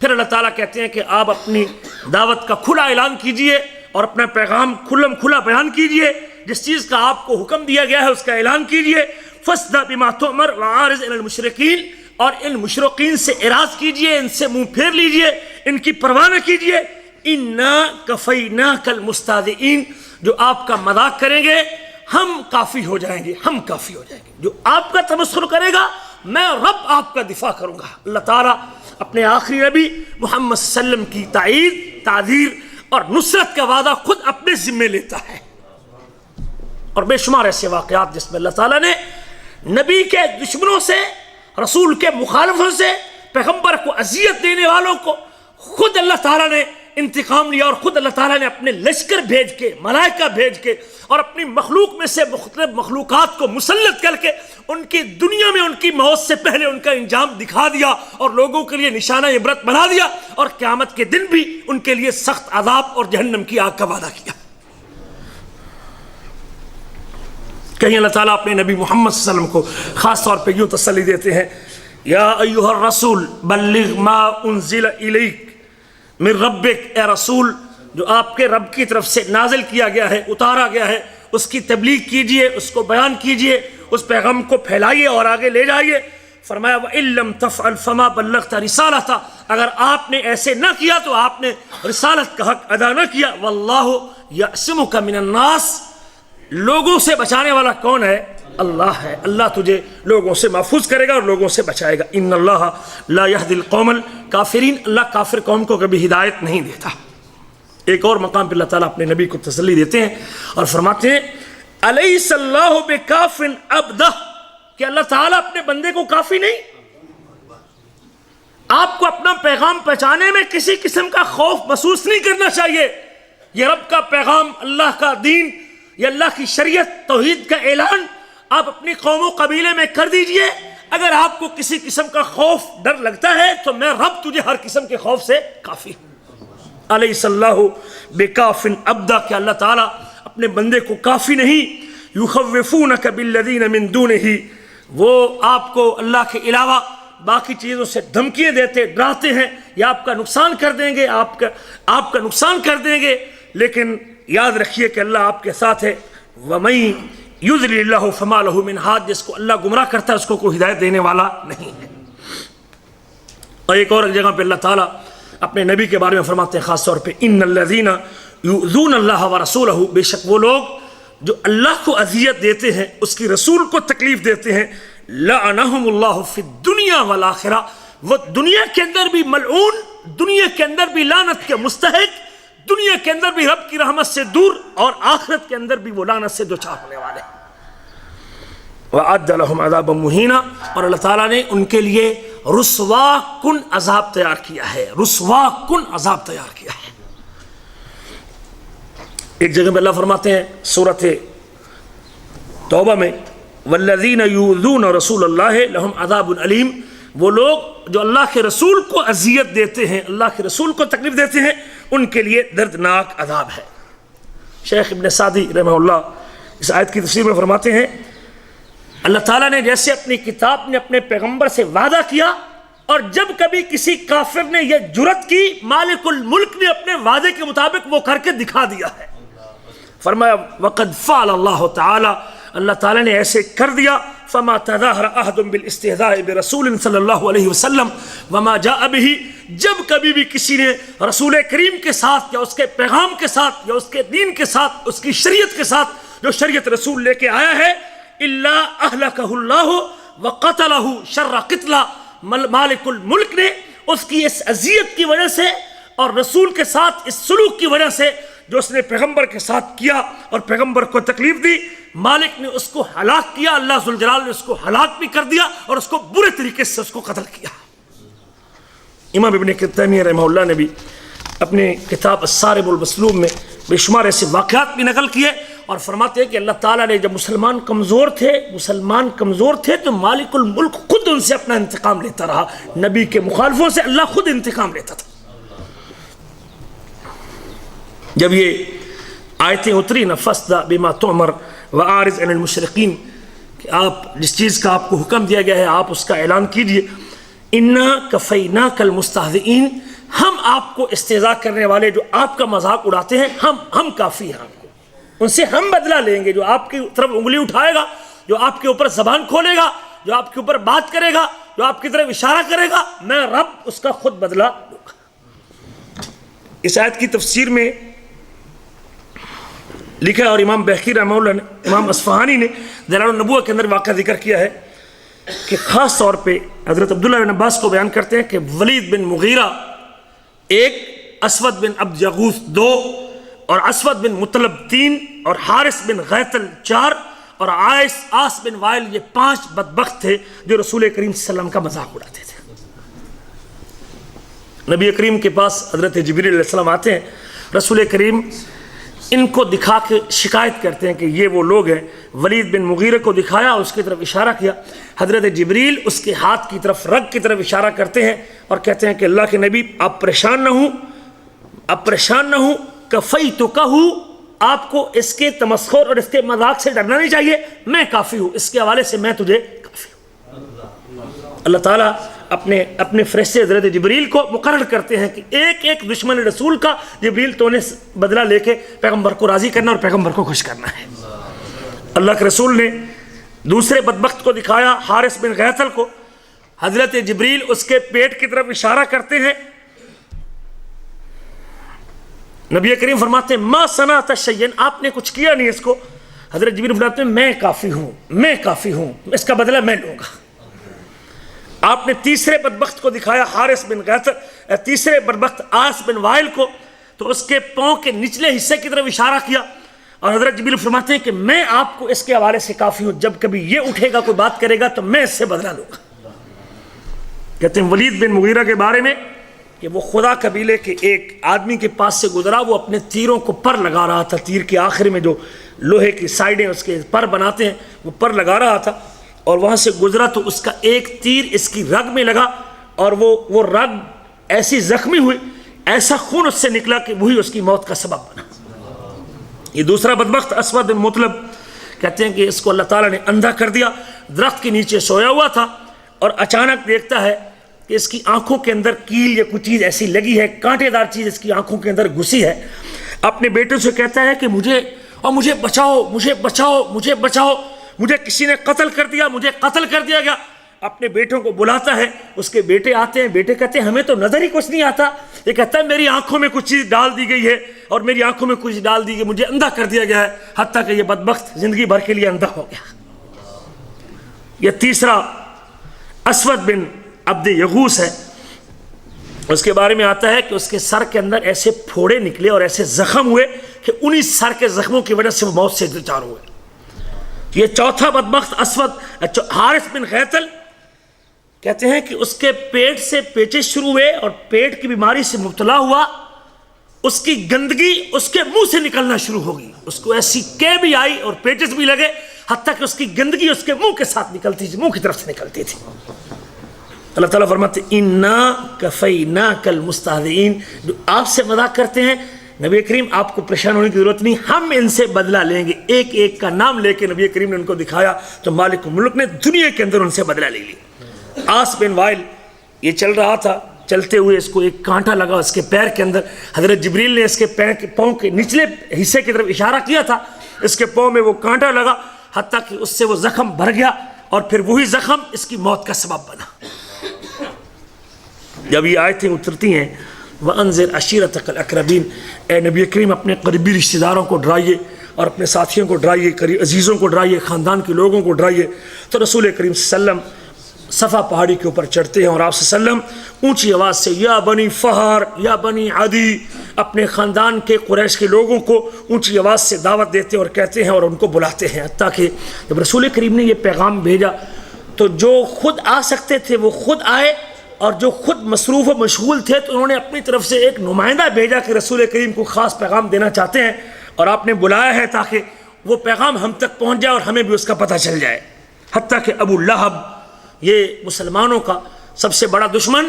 پھر اللہ تعالیٰ کہتے ہیں کہ آپ اپنی دعوت کا کھلا اعلان کیجئے اور اپنا پیغام کھلا بیان کیجئے، جس چیز کا آپ کو حکم دیا گیا ہے اس کا اعلان کیجئے۔ فَاصْدَعْ بِمَا تُؤْمَرْ وَأَعْرِضْ عَنِ الْمُشْرِكِينَ، اور ان مشرکین سے اعراض کیجئے، ان سے منہ پھیر لیجئے، ان کی پرواہ نہ کیجئے۔ اِنَّا كَفَيْنَاكَ الْمُسْتَهْزِئِينَ، جو آپ کا مذاق کریں گے ہم کافی ہو جائیں گے، ہم کافی ہو جائیں گے۔ جو آپ کا تمسخر کرے گا میں رب آپ کا دفاع کروں گا۔ اللہ تعالیٰ اپنے آخری نبی محمد صلی اللہ علیہ وسلم کی تائید، تعذیر اور نصرت کا وعدہ خود اپنے ذمے لیتا ہے، اور بے شمار ایسے واقعات جس میں اللہ تعالیٰ نے نبی کے دشمنوں سے، رسول کے مخالفوں سے، پیغمبر کو اذیت دینے والوں کو خود اللہ تعالیٰ نے انتقام لیا، اور خود اللہ تعالیٰ نے اپنے لشکر بھیج کے، ملائکہ بھیج کے، اور اپنی مخلوق میں سے مختلف مخلوقات کو مسلط کر کے ان کی دنیا میں ان کی موت سے پہلے ان کا انجام دکھا دیا، اور لوگوں کے لیے نشانہ عبرت بنا دیا، اور قیامت کے دن بھی ان کے لیے سخت عذاب اور جہنم کی آگ کا وعدہ کیا۔ کہیں اللہ تعالیٰ اپنے نبی محمد صلی اللہ علیہ وسلم کو خاص طور پہ یوں تسلی دیتے ہیں یا ایھا الرسول بلغ ما انزل الیک من ربک، اے رسول جو آپ کے رب کی طرف سے نازل کیا گیا ہے، اتارا گیا ہے، اس کی تبلیغ کیجئے، اس کو بیان کیجئے، اس پیغام کو پھیلائیے اور آگے لے جائیے۔ فرمایا وَإِن لَّمْ تَفْعَلْ فَمَا بَلَّغْتَ رِسَالَتَهُ، اگر آپ نے ایسے نہ کیا تو آپ نے رسالت کا حق ادا نہ کیا۔ وَاللَّهُ يَعْصِمُكَ مِنَ النَّاسِ، لوگوں سے بچانے والا کون ہے؟ اللہ ہے، اللہ تجھے لوگوں سے محفوظ کرے گا اور لوگوں سے بچائے گا۔ ان اللہ لا يهدي القوم الكافرین، اللہ کافر قوم کو کبھی ہدایت نہیں دیتا۔ ایک اور مقام پہ اللہ تعالیٰ اپنے نبی کو تسلی دیتے ہیں اور فرماتے ہیں الیس اللہ بکاف عبدہ، کہ اللہ تعالیٰ اپنے بندے کو کافی نہیں؟ آپ کو اپنا پیغام پہنچانے میں کسی قسم کا خوف محسوس نہیں کرنا چاہیے۔ یہ رب کا پیغام، اللہ کا دین، یہ اللہ کی شریعت، توحید کا اعلان آپ اپنی قوم و قبیلے میں کر دیجئے۔ اگر آپ کو کسی قسم کا خوف ڈر لگتا ہے تو میں رب تجھے ہر قسم کے خوف سے کافی۔ الیس اللہ بکاف عبدہ، کہ اللہ تعالیٰ اپنے بندے کو کافی نہیں۔ یخوفونک بالذین من دونہ، وہ آپ کو اللہ کے علاوہ باقی چیزوں سے دھمکیاں دیتے، ڈراتے ہیں، یا آپ کا نقصان کر دیں گے، آپ کا نقصان کر دیں گے، لیکن یاد رکھیے کہ اللہ آپ کے ساتھ ہے۔ وَمَن یضلل اللہ فما لہ من ہاد، جس کو اللہ گمراہ کرتا ہے اس کو کوئی ہدایت دینے والا نہیں ہے۔ اور ایک اور جگہ پہ اللہ تعالیٰ اپنے نبی کے بارے میں فرماتے ہیں خاص طور پہ ان الذین یؤذون اللہ ورسولہ، بے شک وہ لوگ جو اللہ کو اذیت دیتے ہیں، اس کی رسول کو تکلیف دیتے ہیں، لعنہم اللہ فی الدنیا والآخرہ، وہ دنیا کے اندر بھی ملعون، دنیا کے اندر بھی لعنت کے مستحق، دنیا کے اندر بھی رب کی رحمت سے دور، اور آخرت کے اندر بھی وہ لعنت سے دوچار ہونے والے۔ وَأَعَدَّ لَهُمْ عَذَابًا مُهِينًا، اور اللہ تعالیٰ نے ان کے لیے رسوا کن عذاب تیار کیا ہے، رسوا کن عذاب تیار کیا ہے۔ ایک جگہ میں اللہ فرماتے ہیں سورۃ توبہ میں وَالَّذِينَ يُؤْذُونَ رَسُولَ اللَّهِ لَهُمْ عَذَابٌ أَلِيمٌ، وہ لوگ جو اللہ کے رسول کو اذیت دیتے ہیں، اللہ کے رسول کو تکلیف دیتے ہیں، ان کے لیے دردناک عذاب ہے۔ شیخ ابن سعدی رحمہ اللہ اس آیت کی تفسیر میں فرماتے ہیں اللہ تعالیٰ نے جیسے اپنی کتاب نے اپنے پیغمبر سے وعدہ کیا، اور جب کبھی کسی کافر نے یہ جرت کی، مالک الملک نے اپنے وعدے کے مطابق وہ کر کے دکھا دیا ہے۔ فرمایا وَقَدْ فَعَلَ اللَّهُ تَعَالَى، اللہ تعالیٰ نے ایسے کر دیا، فَمَا تَظَاهَرَ أَحَدٌ بِالْإِسْتِهْزَاءِ بِرَسُولٍ صلی اللہ علیہ وسلم وَمَا جَاءَ بِهِ، جب کبھی بھی کسی نے رسول کریم کے ساتھ یا اس کے پیغام کے ساتھ یا اس کے دین کے ساتھ، اس کی شریعت کے ساتھ جو شریعت رسول لے کے آیا ہے، إِلَّا أَهْلَكَهُ اللَّهُ وَقَتَلَهُ شَرَّ قِتْلَةٍ، مالک الملک نے اس کی اس اذیت کی وجہ سے اور رسول کے ساتھ اس سلوک کی وجہ سے جو اس نے پیغمبر کے ساتھ کیا اور پیغمبر کو تکلیف دی، مالک نے اس کو ہلاک کیا، اللہ ذوالجلال نے اس کو ہلاک بھی کر دیا اور اس کو برے طریقے سے اس کو قتل کیا۔ امام ابن تیمیہ رحمہ اللہ نے بھی اپنے کتاب الصارم المسلوم میں بے شمار ایسے واقعات بھی نقل کیے، اور فرماتے ہیں کہ اللہ تعالیٰ نے جب مسلمان کمزور تھے تو مالک الملک خود ان سے اپنا انتقام لیتا رہا، نبی کے مخالفوں سے اللہ خود انتقام لیتا تھا۔ جب یہ آیتیں اتری نفصدہ بما تؤمر وَأَعْرِضْ عَنِ الْمُشْرِقِينَ، کہ آپ جس چیز کا آپ کو حکم دیا گیا ہے آپ اس کا اعلان کیجئے، اِنَّا كَفَيْنَاكَ الْمُسْتَهْزِئِينَ، ہم آپ کو استہزاء کرنے والے جو آپ کا مذاق اڑاتے ہیں ہم کافی ہیں، آپ کو ان سے ہم بدلہ لیں گے۔ جو آپ کی طرف انگلی اٹھائے گا، جو آپ کے اوپر زبان کھولے گا، جو آپ کے اوپر بات کرے گا، جو آپ کی طرف اشارہ کرے گا، میں رب اس کا خود بدلہ لوں گا۔ اس آیت کی تفسیر میں لکھا، اور امام بہقی رحمہ اللہ نے، امام اصفہانی نے دلائل النبوہ کے اندر واقعہ ذکر کیا ہے کہ خاص طور پہ حضرت عبداللہ بن عباس کو بیان کرتے ہیں کہ ولید بن مغیرہ 1، اسود بن عبد یغوث 2، اور اسود بن مطلب 3، اور حارث بن غیتل 4، اور عاص بن وائل، یہ 5 بدبخت تھے جو رسول کریم صلی اللہ علیہ وسلم کا مذاق اڑاتے تھے۔ نبی کریم کے پاس حضرت جبریل علیہ السلام آتے ہیں، رسول کریم ان کو دکھا کے شکایت کرتے ہیں کہ یہ وہ لوگ ہیں۔ ولید بن مغیرہ کو دکھایا، اس کی طرف اشارہ کیا، حضرت جبریل اس کے ہاتھ کی طرف، رگ کی طرف اشارہ کرتے ہیں اور کہتے ہیں کہ اللہ کے نبی آپ پریشان نہ ہوں، کفیتکہ، آپ کو اس کے تمسخر اور اس کے مذاق سے ڈرنا نہیں چاہیے، میں کافی ہوں، اس کے حوالے سے میں تجھے کافی ہوں۔ اللہ تعالیٰ اپنے فرشتے حضرت جبریل کو مقرر کرتے ہیں کہ ایک ایک دشمن رسول کا جبریل تو نے بدلہ لے کے پیغمبر کو راضی کرنا اور پیغمبر کو خوش کرنا ہے۔ اللہ کے رسول نے دوسرے بدبخت کو دکھایا، حارث بن غیتل کو، حضرت جبریل اس کے پیٹ کی طرف اشارہ کرتے ہیں، نبی کریم فرماتے ہیں ما صنعت شیئا، آپ نے کچھ کیا نہیں اس کو۔ حضرت جبریل فرماتے ہیں میں کافی ہوں، اس کا بدلہ میں لوں گا۔ آپ نے تیسرے بدبخت کو دکھایا، حارث بن غیتل، تیسرے بدبخت عاص بن وائل کو، تو اس کے پاؤں کے نچلے حصے کی طرف اشارہ کیا، اور حضرت جبریل فرماتے ہیں کہ میں آپ کو اس کے حوالے سے کافی ہوں، جب کبھی یہ اٹھے گا کوئی بات کرے گا تو میں اس سے بدلہ لوں گا۔ کہتے ہیں ولید بن مغیرہ کے بارے میں کہ وہ خدا قبیلے کے ایک آدمی کے پاس سے گزرا، وہ اپنے تیروں کو پر لگا رہا تھا، تیر کے آخر میں جو لوہے کی سائیڈیں اس کے پر بناتے ہیں وہ پر لگا رہا تھا، اور وہاں سے گزرا تو اس کا ایک تیر اس کی رگ میں لگا، اور وہ رگ ایسی زخمی ہوئی، ایسا خون اس سے نکلا کہ وہی اس کی موت کا سبب بنا۔ یہ دوسرا بدبخت اسود بن مطلب، کہتے ہیں کہ اس کو اللہ تعالیٰ نے اندھا کر دیا، درخت کے نیچے سویا ہوا تھا اور اچانک دیکھتا ہے کہ اس کی آنکھوں کے اندر کیل یا کچھ چیز ایسی لگی ہے، کانٹے دار چیز اس کی آنکھوں کے اندر گھسی ہے۔ اپنے بیٹے سے کہتا ہے کہ مجھے بچاؤ، مجھے کسی نے قتل کر دیا، مجھے قتل کر دیا گیا۔ اپنے بیٹوں کو بلاتا ہے، اس کے بیٹے آتے ہیں، بیٹے کہتے ہیں ہمیں تو نظر ہی کچھ نہیں آتا، یہ کہتا ہے میری آنکھوں میں کچھ چیز ڈال دی گئی ہے، اور میری آنکھوں میں کچھ ڈال دی گئی، مجھے اندھا کر دیا گیا ہے، حتیٰ کہ یہ بدبخت زندگی بھر کے لیے اندھا ہو گیا۔ یہ تیسرا اسود بن عبد یغوث ہے، اس کے بارے میں آتا ہے کہ اس کے سر کے اندر ایسے پھوڑے نکلے اور ایسے زخم ہوئے کہ انہی سر کے زخموں کی وجہ سے وہ موت سے دوچار ہوئے۔ یہ چوتھا بدبخت اسود اچھا حارث بن غیتل کہتے ہیں کہ اس کے پیٹ سے پیچش شروع ہوئے اور پیٹ کی بیماری سے مبتلا ہوا، اس کی گندگی اس کے منہ سے نکلنا شروع ہو گئی، اس کو ایسی کے بھی آئی اور پیچس بھی لگے، حتیٰ کہ اس کی گندگی اس کے منہ کے ساتھ نکلتی تھی، منہ کی طرف سے نکلتی تھی۔ اللہ تعالیٰ فرماتے اِنَّا كَفَيْنَاكَ الْمُسْتَهْزِئِينَ، جو آپ سے مذاق کرتے ہیں نبی کریم آپ کو پریشان ہونے کی ضرورت نہیں، ہم ان سے بدلہ لیں گے۔ ایک ایک کا نام لے کے نبی کریم نے ان کو دکھایا تو مالک الملک نے دنیا کے اندر ان سے بدلہ لے لی۔ آس بن وائل یہ چل رہا تھا، چلتے ہوئے اس کو ایک کانٹا لگا اس کے پیر کے اندر، حضرت جبریل نے اس کے پاؤں کے نچلے حصے کی طرف اشارہ کیا تھا، اس کے پاؤں میں وہ کانٹا لگا حتیٰ کہ اس سے وہ زخم بھر گیا اور پھر وہی زخم اس کی موت کا سبب بنا۔ جب یہ آیتیں اترتی ہیں وَأَنذِرْ عَشِيرَتَكَ الْأَقْرَبِينَ، اے نبی کریم اپنے قریبی رشتہ داروں کو ڈرائیے اور اپنے ساتھیوں کو ڈرائیے، عزیزوں کو ڈرائیے، خاندان کے لوگوں کو ڈرائیے۔ تو رسول کریم صلی اللہ علیہ وسلم صفا پہاڑی کے اوپر چڑھتے ہیں اور آپ صلی اللہ علیہ وسلم اونچی آواز سے یا بنی فہر یا بنی عدی، اپنے خاندان کے قریش کے لوگوں کو اونچی آواز سے دعوت دیتے ہیں اور کہتے ہیں اور ان کو بلاتے ہیں، حتیٰ کہ جب رسول کریم نے یہ پیغام بھیجا تو جو خود آ سکتے تھے وہ خود آئے، اور جو خود مصروف و مشغول تھے تو انہوں نے اپنی طرف سے ایک نمائندہ بھیجا کہ رسول کریم کو خاص پیغام دینا چاہتے ہیں اور آپ نے بلایا ہے تاکہ وہ پیغام ہم تک پہنچ جائے اور ہمیں بھی اس کا پتہ چل جائے۔ حتیٰ کہ ابو لہب یہ مسلمانوں کا سب سے بڑا دشمن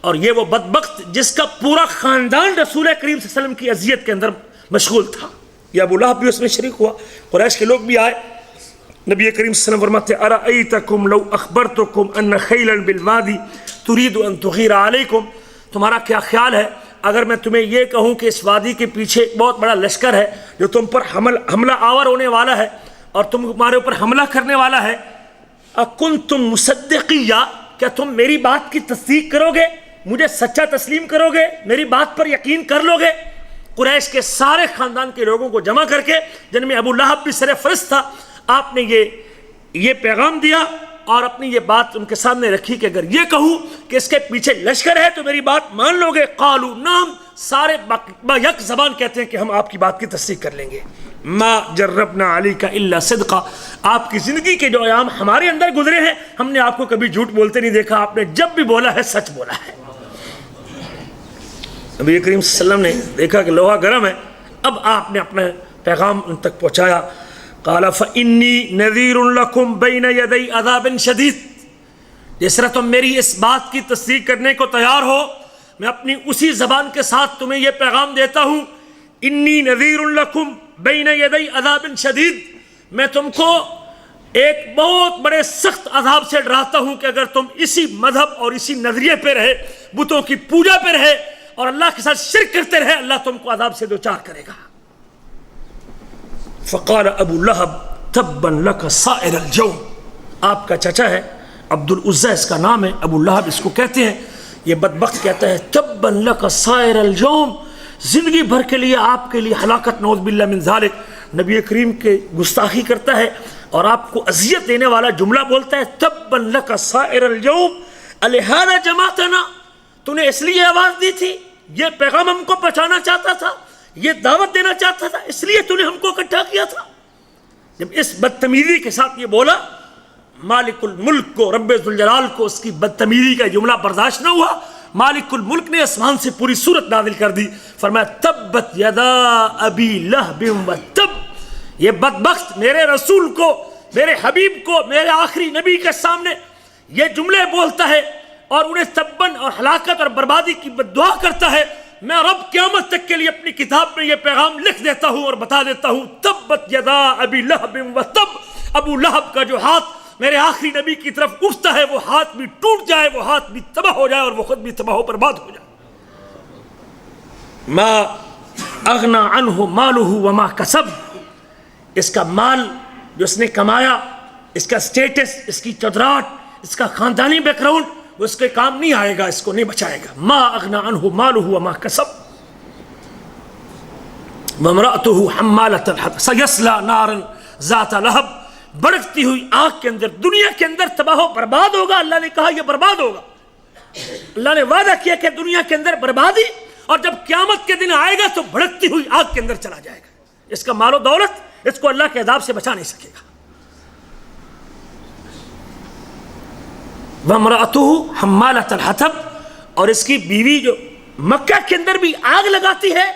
اور یہ وہ بدبخت جس کا پورا خاندان رسول کریم صلی اللہ علیہ وسلم کی اذیت کے اندر مشغول تھا، یہ ابو لہب بھی اس میں شریک ہوا، قریش کے لوگ بھی آئے۔ نبی کریم صلی اللہ علیہ وسلم فرماتے ارأیتکم لو اخبرتکم ان خیلا بالوادی ترید ان تغیر علیکم، تمہارا کیا خیال ہے اگر میں تمہیں یہ کہوں کہ اس وادی کے پیچھے ایک بہت بڑا لشکر ہے جو تم پر حملہ آور ہونے والا ہے اور تمہارے اوپر حملہ کرنے والا ہے، اکنتم مصدقیہ، کیا تم میری بات کی تصدیق کرو گے، مجھے سچا تسلیم کرو گے، میری بات پر یقین کر لو گے؟ قریش کے سارے خاندان کے لوگوں کو جمع کر کے، جن میں ابو لہب بھی سر فہرست تھا، آپ نے یہ پیغام دیا اور اپنی یہ بات ان کے سامنے رکھی کہ اگر یہ کہوں کہ اس کے پیچھے لشکر ہے تو میری بات مان لو گے؟ قالوا نعم، سارے با یک زبان کہتے ہیں کہ ہم آپ کی بات کی تصدیق کر لیں گے۔ ما جربنا علیک الا صدقا، آپ کی زندگی کے جو ایام ہمارے اندر گزرے ہیں ہم نے آپ کو کبھی جھوٹ بولتے نہیں دیکھا، آپ نے جب بھی بولا ہے سچ بولا ہے۔ نبی کریم صلی اللہ علیہ وسلم نے دیکھا کہ لوہا گرم ہے، اب آپ نے اپنا پیغام ان تک پہنچایا۔ قال فإنی نذیر لکم بین یدی عذاب شدید، جس طرح تم میری اس بات کی تصدیق کرنے کو تیار ہو میں اپنی اسی زبان کے ساتھ تمہیں یہ پیغام دیتا ہوں، انی نذیر لکم بین یدی عذاب شدید، میں تم کو ایک بہت بڑے سخت عذاب سے ڈراتا ہوں کہ اگر تم اسی مذہب اور اسی نظریے پہ رہے، بتوں کی پوجا پہ رہے اور اللہ کے ساتھ شرک کرتے رہے، اللہ تم کو عذاب سے دوچار کرے گا۔ فقال ابو لہب تبا لک سائر الجوم، آپ کا چچا ہے عبد العزیٰ اس کا نام ہے، ابو لہب اس کو کہتے ہیں، یہ بدبخت کہتا ہے تبا لک سائر الجوم، زندگی بھر کے لیے آپ کے لیے ہلاکت، نعوذ باللہ من ذالک۔ نبی کریم کے گستاخی کرتا ہے اور آپ کو اذیت دینے والا جملہ بولتا ہے تبا لک سائر الجوم الہذا جمعتنا، تو نے اس لیے آواز دی تھی، یہ پیغام ہم کو پہنچانا چاہتا تھا، یہ دعوت دینا چاہتا تھا، اس لیے تو نے ہم کو اکٹھا کیا تھا۔ جب اس بدتمیزی کے ساتھ یہ بولا، مالک الملک کو، رب ذوالجلال کو اس کی بدتمیزی کا جملہ برداشت نہ ہوا، مالک الملک نے آسمان سے پوری سورت نازل کر دی، فرمایا تبت یدا ابی لہب وتب، یہ بدبخت میرے رسول کو، میرے حبیب کو، میرے آخری نبی کے سامنے یہ جملے بولتا ہے اور انہیں تبن اور ہلاکت اور بربادی کی بددعا کرتا ہے، میں رب قیامت تک کے لیے اپنی کتاب میں یہ پیغام لکھ دیتا ہوں اور بتا دیتا ہوں تبت یدا ابی لہب وتب، ابو لہب کا جو ہاتھ میرے آخری نبی کی طرف اٹھتا ہے وہ ہاتھ بھی ٹوٹ جائے، وہ ہاتھ بھی تباہ ہو جائے اور وہ خود بھی تباہ و برباد ہو جائے۔ ما اغنا عنہ مالہ وما کسب، اس کا مال جو اس نے کمایا، اس کا سٹیٹس، اس کی چودراہٹ، اس کا خاندانی بیک گراؤنڈ، وہ اس کے کام نہیں آئے گا، اس کو نہیں بچائے گا۔ ما اغنا عنہ مالہ وما کسب وامرأتہ حمالۃ الحطب سیصلی نارا ذات لہب، بڑکتی ہوئی آگ کے اندر، دنیا کے اندر تباہ و برباد ہوگا۔ اللہ نے کہا یہ برباد ہوگا، اللہ نے وعدہ کیا کہ دنیا کے اندر بربادی، اور جب قیامت کے دن آئے گا تو بھڑکتی ہوئی آگ کے اندر چلا جائے گا۔ اس کا مال و دولت اس کو اللہ کے عذاب سے بچا نہیں سکے گا۔ وَامْرَأَتُهُ حَمَّالَةَ الْحَطَبِ، اور اس کی بیوی جو مکہ کے اندر بھی آگ لگاتی ہے،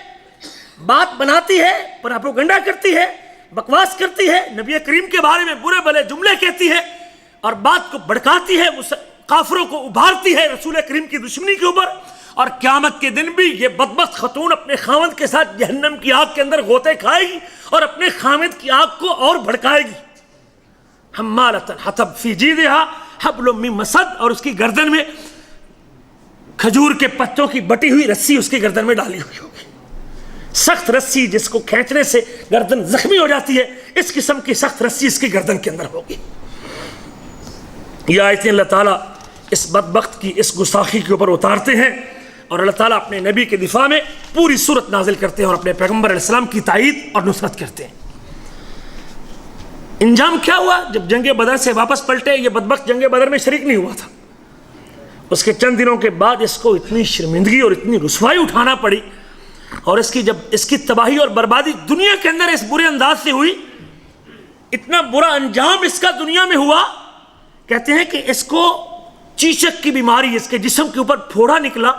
بات بناتی ہے، پروپیگنڈا کرتی ہے، بکواس کرتی ہے، نبی کریم کے بارے میں برے بھلے جملے کہتی ہے اور بات کو بھڑکاتی ہے، کافروں کو ابھارتی ہے رسول کریم کی دشمنی کے اوپر، اور قیامت کے دن بھی یہ بدبخت خاتون اپنے خاوند کے ساتھ جہنم کی آگ کے اندر غوطے کھائے گی اور اپنے خاوند کی آگ کو اور بھڑکائے گی۔ حمالۃ الحطب فی جیدہا حبل من مسد، اور اس کی گردن میں کھجور کے پتوں کی بٹی ہوئی رسی اس کی گردن میں ڈالی ہوئی ہوگی، سخت رسی جس کو کھینچنے سے گردن زخمی ہو جاتی ہے، اس قسم کی سخت رسی اس کی گردن کے اندر ہوگی۔ یہ آیتیں اللہ تعالیٰ اس بدبخت کی اس گستاخی کے اوپر اتارتے ہیں، اور اللہ تعالیٰ اپنے نبی کے دفاع میں پوری صورت نازل کرتے ہیں اور اپنے پیغمبر علیہ السلام کی تائید اور نصرت کرتے ہیں۔ انجام کیا ہوا؟ جب جنگ بدر سے واپس پلٹے، یہ بدبخت جنگ بدر میں شریک نہیں ہوا تھا، اس کے چند دنوں کے بعد اس کو اتنی شرمندگی اور اتنی رسوائی اٹھانا پڑی، اور جب اس کی تباہی اور بربادی دنیا کے اندر اس برے انداز سے ہوئی، اتنا برا انجام اس کا دنیا میں ہوا، کہتے ہیں کہ اس کو چیچک کی بیماری، اس کے جسم کے اوپر پھوڑا نکلا،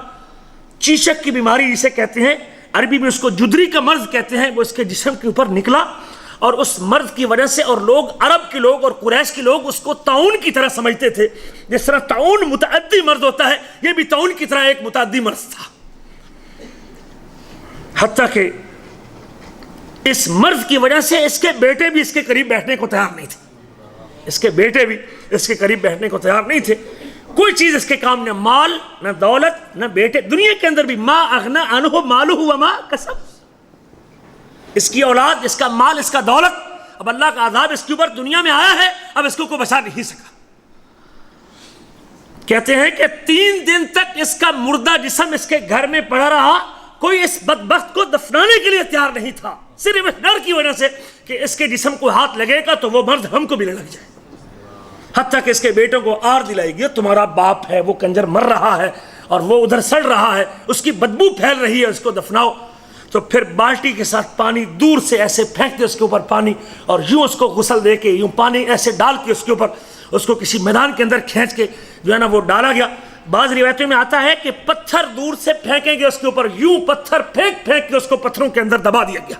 چیچک کی بیماری جسے کہتے ہیں، عربی میں اس کو جدری کا مرض کہتے ہیں، وہ اس کے جسم کے اوپر نکلا، اور اس مرض کی وجہ سے، اور لوگ عرب کے لوگ اور قریش کے لوگ اس کو طاعون کی طرح سمجھتے تھے، جس طرح طاعون متعدی مرض ہوتا ہے، یہ بھی طاعون کی طرح ایک متعدی مرض تھا، حتیٰ کہ اس مرض کی وجہ سے اس کے بیٹے بھی اس کے قریب بیٹھنے کو تیار نہیں تھے، اس کے بیٹے بھی اس کے قریب بیٹھنے کو تیار نہیں تھے، کوئی چیز اس کے کام، نہ مال نہ دولت نہ بیٹے، دنیا کے اندر بھی ما اغنى عنہ مالہ وما کسب، اس کی اولاد، اس کا مال، اس کا دولت، اب اللہ کا عذاب اس کے اوپر دنیا میں آیا ہے، اب اس کو کوئی بچا نہیں سکا۔ کہتے ہیں کہ 3 دن تک اس کا مردہ جسم اس کے گھر میں پڑا رہا، کوئی اس بدبخت کو دفنانے کے لیے تیار نہیں تھا، صرف اس ڈر کی وجہ سے کہ اس کے جسم کو ہاتھ لگے گا تو وہ مرض ہم کو بھی لگ جائے، حتیٰ کہ اس کے بیٹوں کو آر دلائی گئی، تمہارا باپ ہے وہ کنجر مر رہا ہے اور وہ ادھر سڑ رہا ہے، اس کی بدبو پھیل رہی ہے، اس کو دفناؤ۔ تو پھر بالٹی کے ساتھ پانی دور سے ایسے پھینک دے اس کے اوپر پانی، اور یوں اس کو غسل دے کے، یوں پانی ایسے ڈال کے اس کے اوپر، اس کو کسی میدان کے اندر کھینچ کے جو ہے نا وہ ڈالا گیا۔ بعض روایتوں میں آتا ہے کہ پتھر دور سے پھینکیں گے اس کے اوپر، یوں پتھر پھینک پھینک کے اس کو پتھروں کے اندر دبا دیا گیا،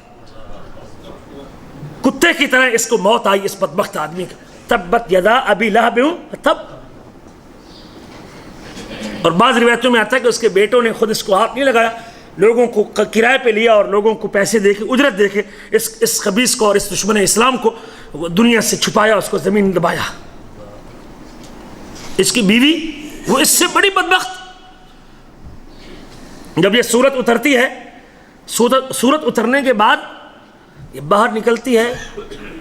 کتے کی طرح اس کو موت آئی اس بدبخت آدمی کا۔ تبت یدا ابی لہب تب، اور بعض روایتوں میں آتا ہے کہ اس کے بیٹوں نے خود اس کو ہاتھ نہیں لگایا، لوگوں کو کرائے پہ لیا اور لوگوں کو پیسے دے کے، اجرت دے کے اس خبیث کو اور اس دشمن اسلام کو دنیا سے چھپایا، اس کو زمین دبایا۔ اس کی بیوی وہ اس سے بڑی بدبخت، جب یہ سورت اترتی ہے، سورت اترنے کے بعد یہ باہر نکلتی ہے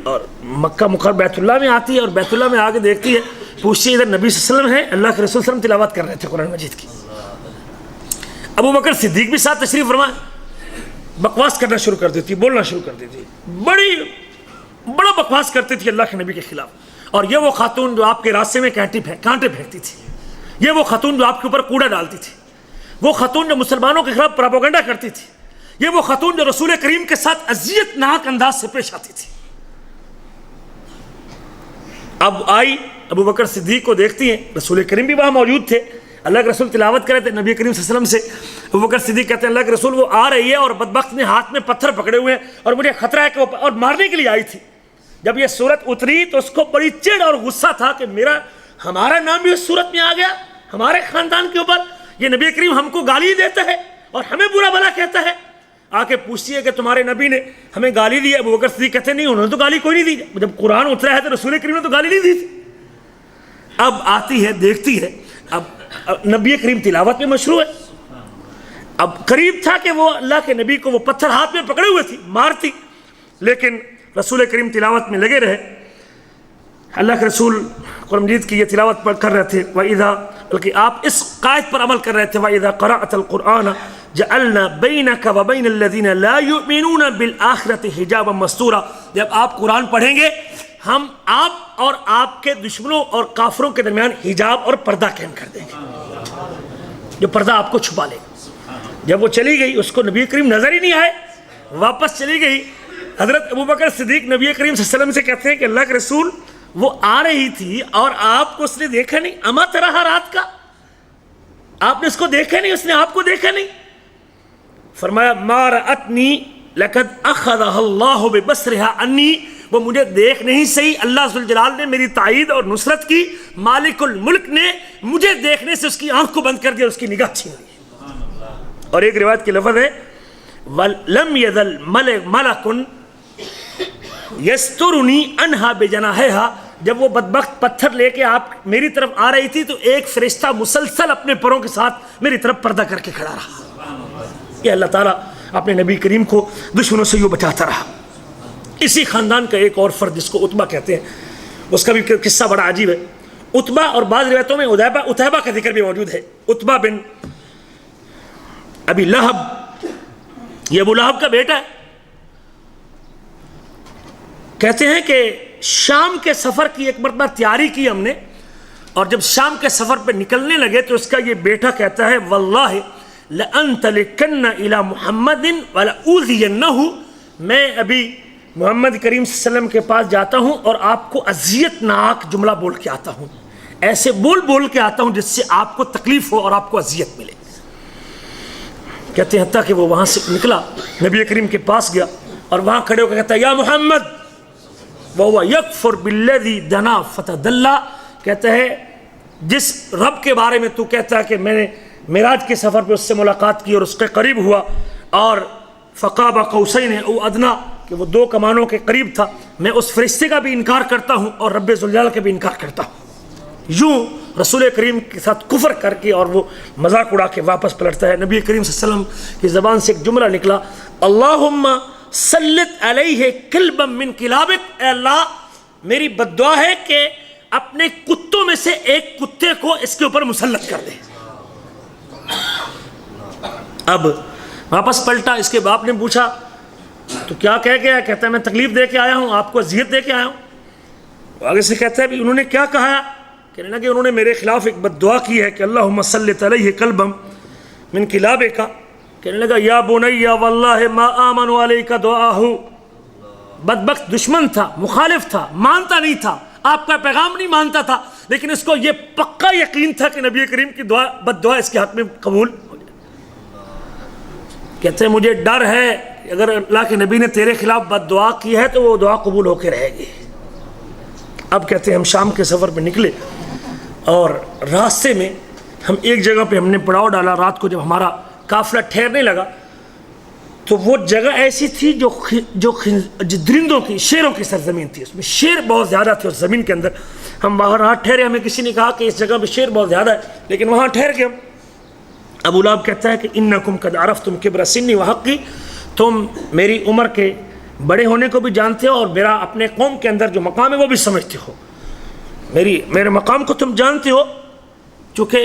اور مکہ مکرمہ بیت اللہ میں آتی ہے، اور بیت اللہ میں آ کے دیکھتی ہے، پوچھتی ہے ادھر نبی صلی اللہ علیہ وسلم ہے، اللہ کے رسول صلی اللہ علیہ وسلم تلاوت کر رہے تھے قرآن مجید کی، ابو بکر صدیق بھی ساتھ تشریف فرما، بکواس کرنا شروع کر دیتی، بولنا شروع کر دیتی، بڑا بکواس کرتی تھی اللہ کے نبی کے خلاف، اور یہ وہ خاتون جو آپ کے راستے میں کانٹے پھینکتی تھی، یہ وہ خاتون جو آپ کے اوپر کوڑا ڈالتی تھی، وہ خاتون جو مسلمانوں کے خلاف پروپیگنڈا کرتی تھی، یہ وہ خاتون جو رسول کریم کے ساتھ اذیت ناک انداز سے پیش آتی تھی۔ اب آئی، ابو بکر صدیق کو دیکھتی ہیں، رسول کریم بھی وہاں موجود تھے، اللہ کے رسول تلاوت کرے تھے، نبی کریم صلی اللہ علیہ وسلم سے ابو بکر صدیق کہتے ہیں اللہ کے رسول وہ آ رہی ہے اور بدبخت نے ہاتھ میں پتھر پکڑے ہوئے ہیں اور مجھے خطرہ ہے کہ وہ اور مارنے کے لیے آئی تھی۔ جب یہ صورت اتری تو اس کو بڑی چڑ اور غصہ تھا کہ ہمارا نام بھی اس صورت میں آ گیا، ہمارے خاندان کے اوپر یہ نبی کریم ہم کو گالی دیتا ہے اور ہمیں برا بھلا کہتا ہے۔ آ کے پوچھتی ہے کہ تمہارے نبی نے ہمیں گالی دی؟ ابو بکر صدیق کہتے ہیں نہیں، انہوں نے تو گالی کوئی نہیں دی، جب قرآن اترا ہے تو رسول کریم نے تو گالی نہیں دی تھی۔ اب آتی ہے، دیکھتی ہے، اب نبی کریم تلاوت میں مشروع ہے، اب قریب تھا کہ وہ اللہ کے نبی کو وہ پتھر ہاتھ میں پکڑے ہوئے تھی، مارتی، لیکن رسول کریم تلاوت میں لگے رہے۔ اللہ کے رسول قرآن مجید کی یہ تلاوت کر رہے تھے، وَإِذَا، بلکہ آپ اس قائد پر عمل کر رہے تھے، وَإِذَا قَرَأْتَ الْقُرْآنَ جَعَلْنَا بَيْنَكَ وَبَيْنَ الَّذِينَ لَا يُؤْمِنُونَ بِالْآخِرَةِ حِجَابًا مَسْتُورًا، جب آپ قرآن پڑھیں گے ہم آپ اور آپ کے دشمنوں اور کافروں کے درمیان حجاب اور پردہ قائم کر دیں گے، جو پردہ آپ کو چھپا لے گا۔ جب وہ چلی گئی، اس کو نبی کریم نظر ہی نہیں آئے، واپس چلی گئی۔ حضرت ابو بکر صدیق نبی کریم صلی اللہ علیہ وسلم سے کہتے ہیں کہ اللہ کے رسول وہ آ رہی تھی اور آپ کو اس نے دیکھا نہیں، اما ترہا رات کا، آپ نے اس کو دیکھا نہیں، اس نے آپ کو دیکھا نہیں. فرمایا ما رأتنی لقد اخذها اللہ ببصرها عنی، وہ مجھے دیکھ نہیں سہی، اللہ ذوالجلال نے میری تائید اور نصرت کی، مالک الملک نے مجھے دیکھنے سے اس کی آنکھ کو بند کر دیا، اس کی نگاہ چھین لی. اور ایک روایت کے لفظ ہے وَلَمْ يَذَلْ مَلَكٌ يَسْتُرُنِي عَنْهَا بِجَنَاحِهَا، جب وہ بدبخت پتھر لے کے آپ میری طرف آ رہی تھی تو ایک فرشتہ مسلسل اپنے پروں کے ساتھ میری طرف پردہ کر کے کھڑا رہا. کہ اللہ تعالیٰ اپنے نبی کریم کو دشمنوں سے یوں بچاتا رہا. اسی خاندان کا ایک اور فرد جس کو عتبہ کہتے ہیں، اس کا بھی قصہ بڑا عجیب ہے. عتبہ اور بعض روایتوں میں عتیبہ کا ذکر بھی موجود ہے. عتبہ بن ابی لہب، یہ ابو لہب کا بیٹا ہے. کہتے ہیں کہ شام کے سفر کی ایک مرتبہ تیاری کی ہم نے، اور جب شام کے سفر پہ نکلنے لگے تو اس کا یہ بیٹا کہتا ہے واللہ لَأَنْتَلِكَنَّ إِلَى مُحَمَّدٍ وَلَأُوذِيَنَّهُ، میں ابھی محمد کریم صلی اللہ علیہ وسلم کے پاس جاتا ہوں اور آپ کو اذیت ناک جملہ بول کے آتا ہوں، ایسے بول کے آتا ہوں جس سے آپ کو تکلیف ہو اور آپ کو اذیت ملے. کہتے ہیں حتیٰ کہ وہ وہاں سے نکلا، نبی کریم کے پاس گیا اور وہاں کھڑے ہو کے کہتا ہے یا محمد وَهُوَ يَكْفُرْ بِالَّذِي دَنَا فَتَدَلَّا، کہتا ہے جس رب کے بارے میں تو کہتا ہے کہ میں نے معراج کے سفر پہ اس سے ملاقات کی اور اس کے قریب ہوا، اور فقاب قوسین او ادنا، کہ وہ 2 کمانوں کے قریب تھا، میں اس فرشتے کا بھی انکار کرتا ہوں اور رب ذوالجلال کا بھی انکار کرتا ہوں. یوں رسول کریم کے ساتھ کفر کر کے اور وہ مذاق اڑا کے واپس پلٹتا ہے. نبی کریم صلی اللہ علیہ وسلم کی زبان سے ایک جملہ نکلا اللہم سلط علیہ کلبا من کلابک، اے اللہ میری بد دعا ہے کہ اپنے کتوں میں سے ایک کتے کو اس کے اوپر مسلط کر دے. اب واپس پلٹا، اس کے باپ نے پوچھا تو کیا کہہ کے آیا؟ کہتا ہے میں تکلیف دے کے آیا ہوں، آپ کو اذیت دے کے آیا ہوں. آگے سے کہتا ہے بھی انہوں نے کیا کہا؟ کہنے لگے انہوں نے میرے خلاف ایک بد دعا کی ہے کہ اللہم سلط علیہ کلبا من کلابک. کہنے لگا یا بنی واللہ ما آمن علیک دعاہ، بدبخت دشمن تھا، مخالف تھا، مانتا نہیں تھا، آپ کا پیغام نہیں مانتا تھا، لیکن اس کو یہ پکا یقین تھا کہ نبی کریم کی دعا بد دعا اس کے حق میں قبول ہو جائے. کہتے ہیں مجھے ڈر ہے کہ اگر اللہ کے نبی نے تیرے خلاف بد دعا کی ہے تو وہ دعا قبول ہو کے رہے گی. اب کہتے ہیں ہم شام کے سفر پہ نکلے اور راستے میں ہم ایک جگہ پہ ہم نے پڑاؤ ڈالا. رات کو جب ہمارا قافلہ ٹھہرنے لگا تو وہ جگہ ایسی تھی جو درندوں کی، شیروں کی سرزمین تھی، اس میں شیر بہت زیادہ تھے اس زمین کے اندر. ہم وہاں ٹھہرے، ہمیں کسی نے کہا کہ اس جگہ پہ شیر بہت زیادہ ہے، لیکن وہاں ٹھہر گئے ہم. ابو لہب کہتا ہے کہ انکم قد عرفتم کبر سنی وحقی، تم میری عمر کے بڑے ہونے کو بھی جانتے ہو اور میرا اپنے قوم کے اندر جو مقام ہے وہ بھی سمجھتے ہو. میرے مقام کو تم جانتے ہو، چونکہ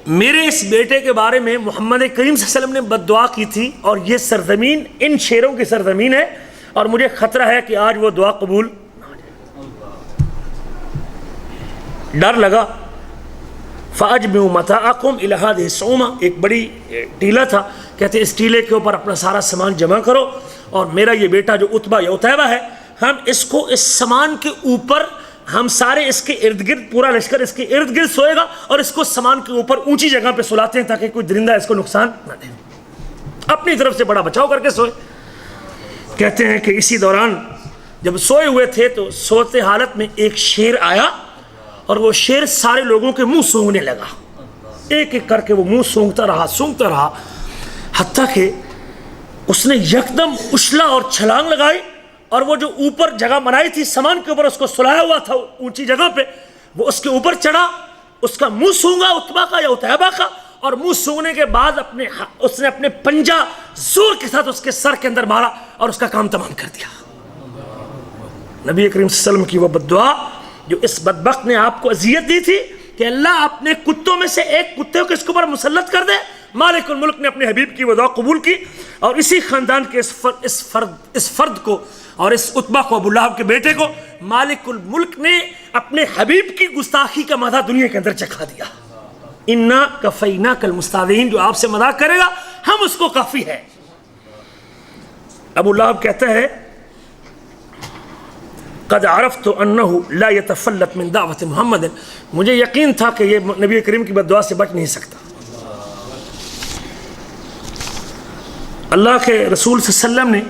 میرے اس بیٹے کے بارے میں محمد کریم صلی اللہ علیہ وسلم نے بد دعا کی تھی اور یہ سرزمین ان شیروں کی سرزمین ہے اور مجھے خطرہ ہے کہ آج وہ دعا قبول نہ ہو جائے. ڈر لگا. فَأَجْمِعُوا مَتَاعَكُمْ إِلَى هَذِهِ الصُّومَةِ، ایک بڑی ٹیلا تھا، کہتے ہیں اس ٹیلے کے اوپر اپنا سارا سامان جمع کرو اور میرا یہ بیٹا جو عتبہ یا عتیبہ ہے، ہم اس کو اس سامان کے اوپر، ہم سارے اس کے ارد گرد، پورا لشکر اس کے ارد گرد سوئے گا اور اس کو سامان کے اوپر اونچی جگہ پہ سلاتے ہیں تاکہ کوئی درندہ اس کو نقصان نہ دے، اپنی طرف سے بڑا بچاؤ کر کے سوئے. کہتے ہیں کہ اسی دوران جب سوئے ہوئے تھے تو سوتے حالت میں ایک شیر آیا اور وہ شیر سارے لوگوں کے منہ سونگنے لگا. ایک ایک کر کے وہ منہ سونگتا رہا حتیٰ کہ اس نے یکدم اچھلا اور چھلانگ لگائی اور وہ جو اوپر جگہ بنائی تھی سامان کے اوپر اس کو سلایا ہوا تھا اونچی جگہ پہ، وہ اس کے اوپر چڑھا، اس کا منہ سونگا عتبہ کا یا عتیبہ کا، اور منہ سونگنے کے بعد اس نے اپنے پنجہ زور کے ساتھ اس کے سر کے اندر مارا اور اس کا کام تمام کر دیا. نبی کریم صلی اللہ علیہ وسلم کی وہ بد دعا جو اس بدبخت نے آپ کو اذیت دی تھی کہ اللہ اپنے کتوں میں سے ایک کتے کو اس کے اوپر مسلط کر دے، مالک الملک نے اپنے حبیب کی وہ دعا قبول کی. اور اسی خاندان کے اس فرد کو اور اس عتبہ کو، ابو لہب کے بیٹے کو، مالک الملک نے اپنے حبیب کی گستاخی کا مزہ دنیا کے اندر چکھا دیا. انا کفیناک المستہزئین، جو آپ سے مذاق کرے گا ہم اس کو کافی ہے. ابو لہب کہتا ہے قد عرفت انه لا يتفلت من دعوت محمد، مجھے یقین تھا کہ یہ نبی کریم کی بد دعا سے بچ نہیں سکتا۔ اللہ کے رسول صلی اللہ علیہ وسلم نے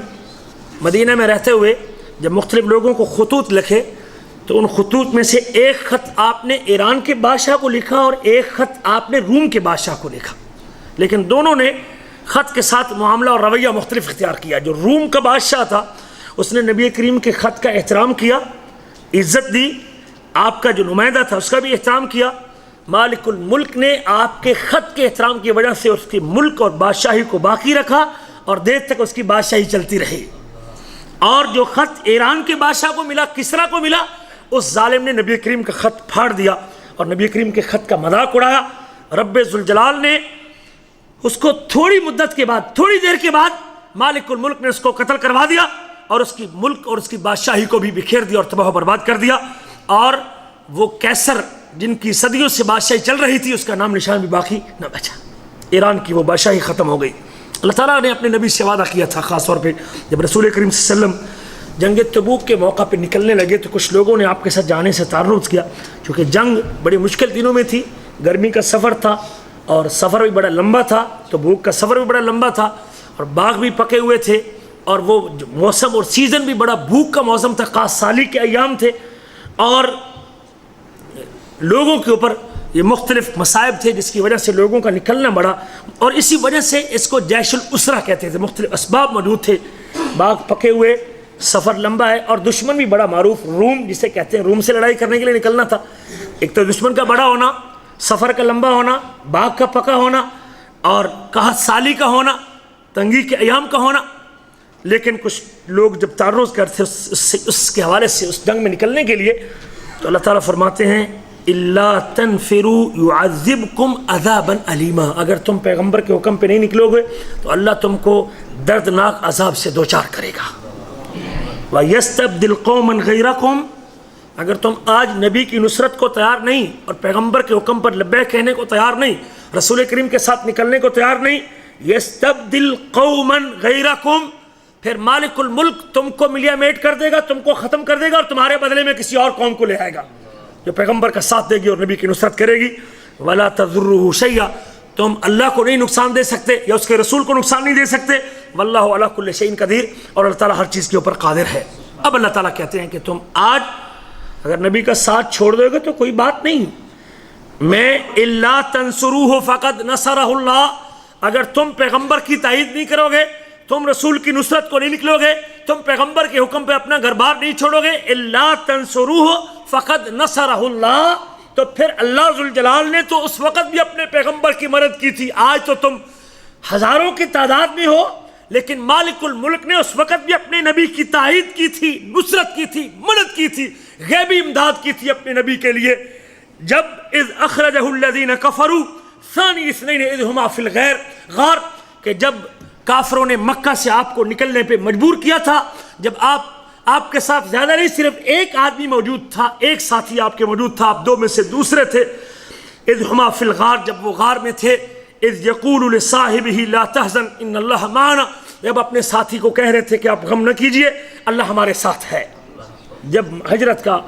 مدینہ میں رہتے ہوئے جب مختلف لوگوں کو خطوط لکھے تو ان خطوط میں سے ایک خط آپ نے ایران کے بادشاہ کو لکھا اور ایک خط آپ نے روم کے بادشاہ کو لکھا، لیکن دونوں نے خط کے ساتھ معاملہ اور رویہ مختلف اختیار کیا۔ جو روم کا بادشاہ تھا اس نے نبی کریم کے خط کا احترام کیا، عزت دی، آپ کا جو نمائندہ تھا اس کا بھی احترام کیا۔ مالک الملک نے آپ کے خط کے احترام کی وجہ سے اس کے ملک اور بادشاہی کو باقی رکھا اور دیر تک اس کی بادشاہی چلتی رہی۔ اور جو خط ایران کے بادشاہ کو ملا، کسرا کو ملا، اس ظالم نے نبی کریم کا خط پھاڑ دیا اور نبی کریم کے خط کا مذاق اڑایا۔ رب ذوالجلال نے اس کو تھوڑی مدت کے بعد، تھوڑی دیر کے بعد مالک الملک نے اس کو قتل کروا دیا اور اس کی ملک اور اس کی بادشاہی کو بھی بکھیر دیا اور تباہ و برباد کر دیا۔ اور وہ کیسر جن کی صدیوں سے بادشاہی چل رہی تھی اس کا نام نشان بھی باقی نہ بچا، ایران کی وہ بادشاہی ختم ہو گئی۔ اللہ تعالیٰ نے اپنے نبی سے وعدہ کیا تھا، خاص طور پہ جب رسول کریم صلی اللہ علیہ وسلم جنگ تبوک کے موقع پہ نکلنے لگے تو کچھ لوگوں نے آپ کے ساتھ جانے سے تعرض کیا، کیونکہ جنگ بڑے مشکل دنوں میں تھی، گرمی کا سفر تھا اور سفر بھی بڑا لمبا تھا، تبوک کا سفر بھی بڑا لمبا تھا اور باغ بھی پکے ہوئے تھے اور وہ موسم اور سیزن بھی بڑا بھوک کا موسم تھا، خاص سالی کے ایام تھے اور لوگوں کے اوپر یہ مختلف مصائب تھے جس کی وجہ سے لوگوں کا نکلنا بڑا، اور اسی وجہ سے اس کو جیش الاسرہ کہتے تھے۔ مختلف اسباب موجود تھے، باغ پکے ہوئے، سفر لمبا ہے اور دشمن بھی بڑا معروف، روم جسے کہتے ہیں، روم سے لڑائی کرنے کے لیے نکلنا تھا۔ ایک تو دشمن کا بڑا ہونا، سفر کا لمبا ہونا، باغ کا پکا ہونا اور قحط سالی کا ہونا، تنگی کے ایام کا ہونا۔ لیکن کچھ لوگ جب تعرض کرتے اس کے حوالے سے اس جنگ میں نکلنے کے لیے تو اللہ تعالیٰ فرماتے ہیں اِلَّا تَنْفِرُوا يُعَذِّبْكُمْ عَذَابًا عَلِيمًا، اگر تم پیغمبر کے حکم پہ نہیں نکلو گے تو اللہ تم کو دردناک عذاب سے دوچار کرے گا۔ وَيَسْتَبْدِلْ قَوْمًا غَيْرَكُمْ، اگر تم آج نبی کی نصرت کو تیار نہیں اور پیغمبر کے حکم پر لبیک کہنے کو تیار نہیں، رسول کریم کے ساتھ نکلنے کو تیار نہیں، يَسْتَبْدِلْ قَوْمًا غَيْرَكُمْ، پھر مالک الملک تم کو ملیا میٹ کر دے گا، تم کو ختم کر دے گا اور تمہارے بدلے میں کسی اور قوم کو لے آئے گا جو پیغمبر کا ساتھ دے گی اور نبی کی نصرت کرے گی۔ وَلَا تَضُرُّهُ شَيْئًا، تم اللہ کو نہیں نقصان دے سکتے یا اس کے رسول کو نقصان نہیں دے سکتے۔ وَاللَّهُ عَلَىٰ كُلِّ شَيْءٍ قَدِيرٌ، اور اللہ تعالیٰ ہر چیز کے اوپر قادر ہے۔ اب اللہ تعالیٰ کہتے ہیں کہ تم آج اگر نبی کا ساتھ چھوڑ دو گے تو کوئی بات نہیں، میں إِلَّا تَنْصُرُوهُ فَقَدْ نَصَرَهُ اللَّهُ، اگر تم پیغمبر کی تائید نہیں کرو گے، تم رسول کی نصرت کو نہیں نکلو گے، تم پیغمبر کے حکم پہ اپنا گھر بار نہیں چھوڑو گے، إِلَّا تَنْصُرُوهُ فَقَدْ نَصَرَهُ اللَّهُ، تو پھر اللہ ذوالجلال نے تو اس وقت بھی اپنے پیغمبر کی مدد کی تھی۔ آج تو تم ہزاروں کی تعداد میں ہو لیکن مالک الملک نے اس وقت بھی اپنے نبی کی تائید کی تھی، نصرت کی تھی، مدد کی تھی، غیبی امداد کی تھی اپنے نبی کے لیے۔ جب اذ اخرجہ الذین کفروا ثانی اثنین اذ ہما فی الغار، کہ جب کافروں نے مکہ سے آپ کو نکلنے پہ مجبور کیا تھا، جب آپ کے ساتھ زیادہ نہیں، صرف ایک آدمی موجود تھا، ایک ساتھی آپ کے موجود تھا، آپ دو میں سے دوسرے تھے۔ اذ ہما فی الغار، جب وہ غار میں تھے، اذ یقول لصاحبہ لا تحزن ان اللہ معنا، جب اپنے ساتھی کو کہہ رہے تھے کہ آپ غم نہ کیجئے، اللہ ہمارے ساتھ ہے۔ جب ہجرت کا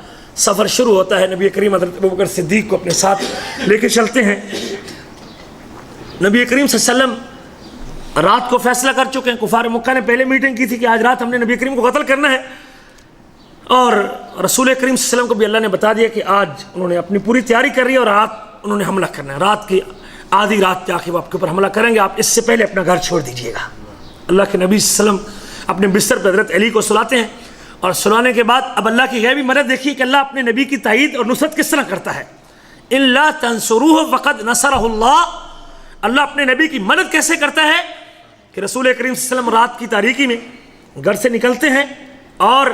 سفر شروع ہوتا ہے، نبی کریم حضرت ابوبکر صدیق کو اپنے ساتھ لے کے چلتے ہیں۔ نبی کریم صلی اللہ علیہ وسلم رات کو فیصلہ کر چکے ہیں، کفار مکہ نے پہلے میٹنگ کی تھی کہ آج رات ہم نے نبی کریم کو قتل کرنا ہے، اور رسول کریم صلی اللہ علیہ وسلم کو بھی اللہ نے بتا دیا کہ آج انہوں نے اپنی پوری تیاری کر رہی ہے اور رات انہوں نے حملہ کرنا ہے، رات کی آدھی رات جا کے وہ آپ کے اوپر حملہ کریں گے، آپ اس سے پہلے اپنا گھر چھوڑ دیجیے گا۔ اللہ کے نبی صلی اللہ علیہ وسلم اپنے بستر پہ حضرت علی کو سلاتے ہیں، اور سلانے کے بعد اب اللہ کی غیبی مدد دیکھیے کہ اللہ اپنے نبی کی تائید اور نصرت کس طرح کرتا ہے۔ إِلَّا تَنْصُرُوهُ فَقَدْ نَصَرَهُ اللَّهُ، اللہ اپنے نبی کی مدد کیسے کرتا ہے کہ رسول کریم صلی اللہ علیہ وسلم رات کی تاریکی میں گھر سے نکلتے ہیں اور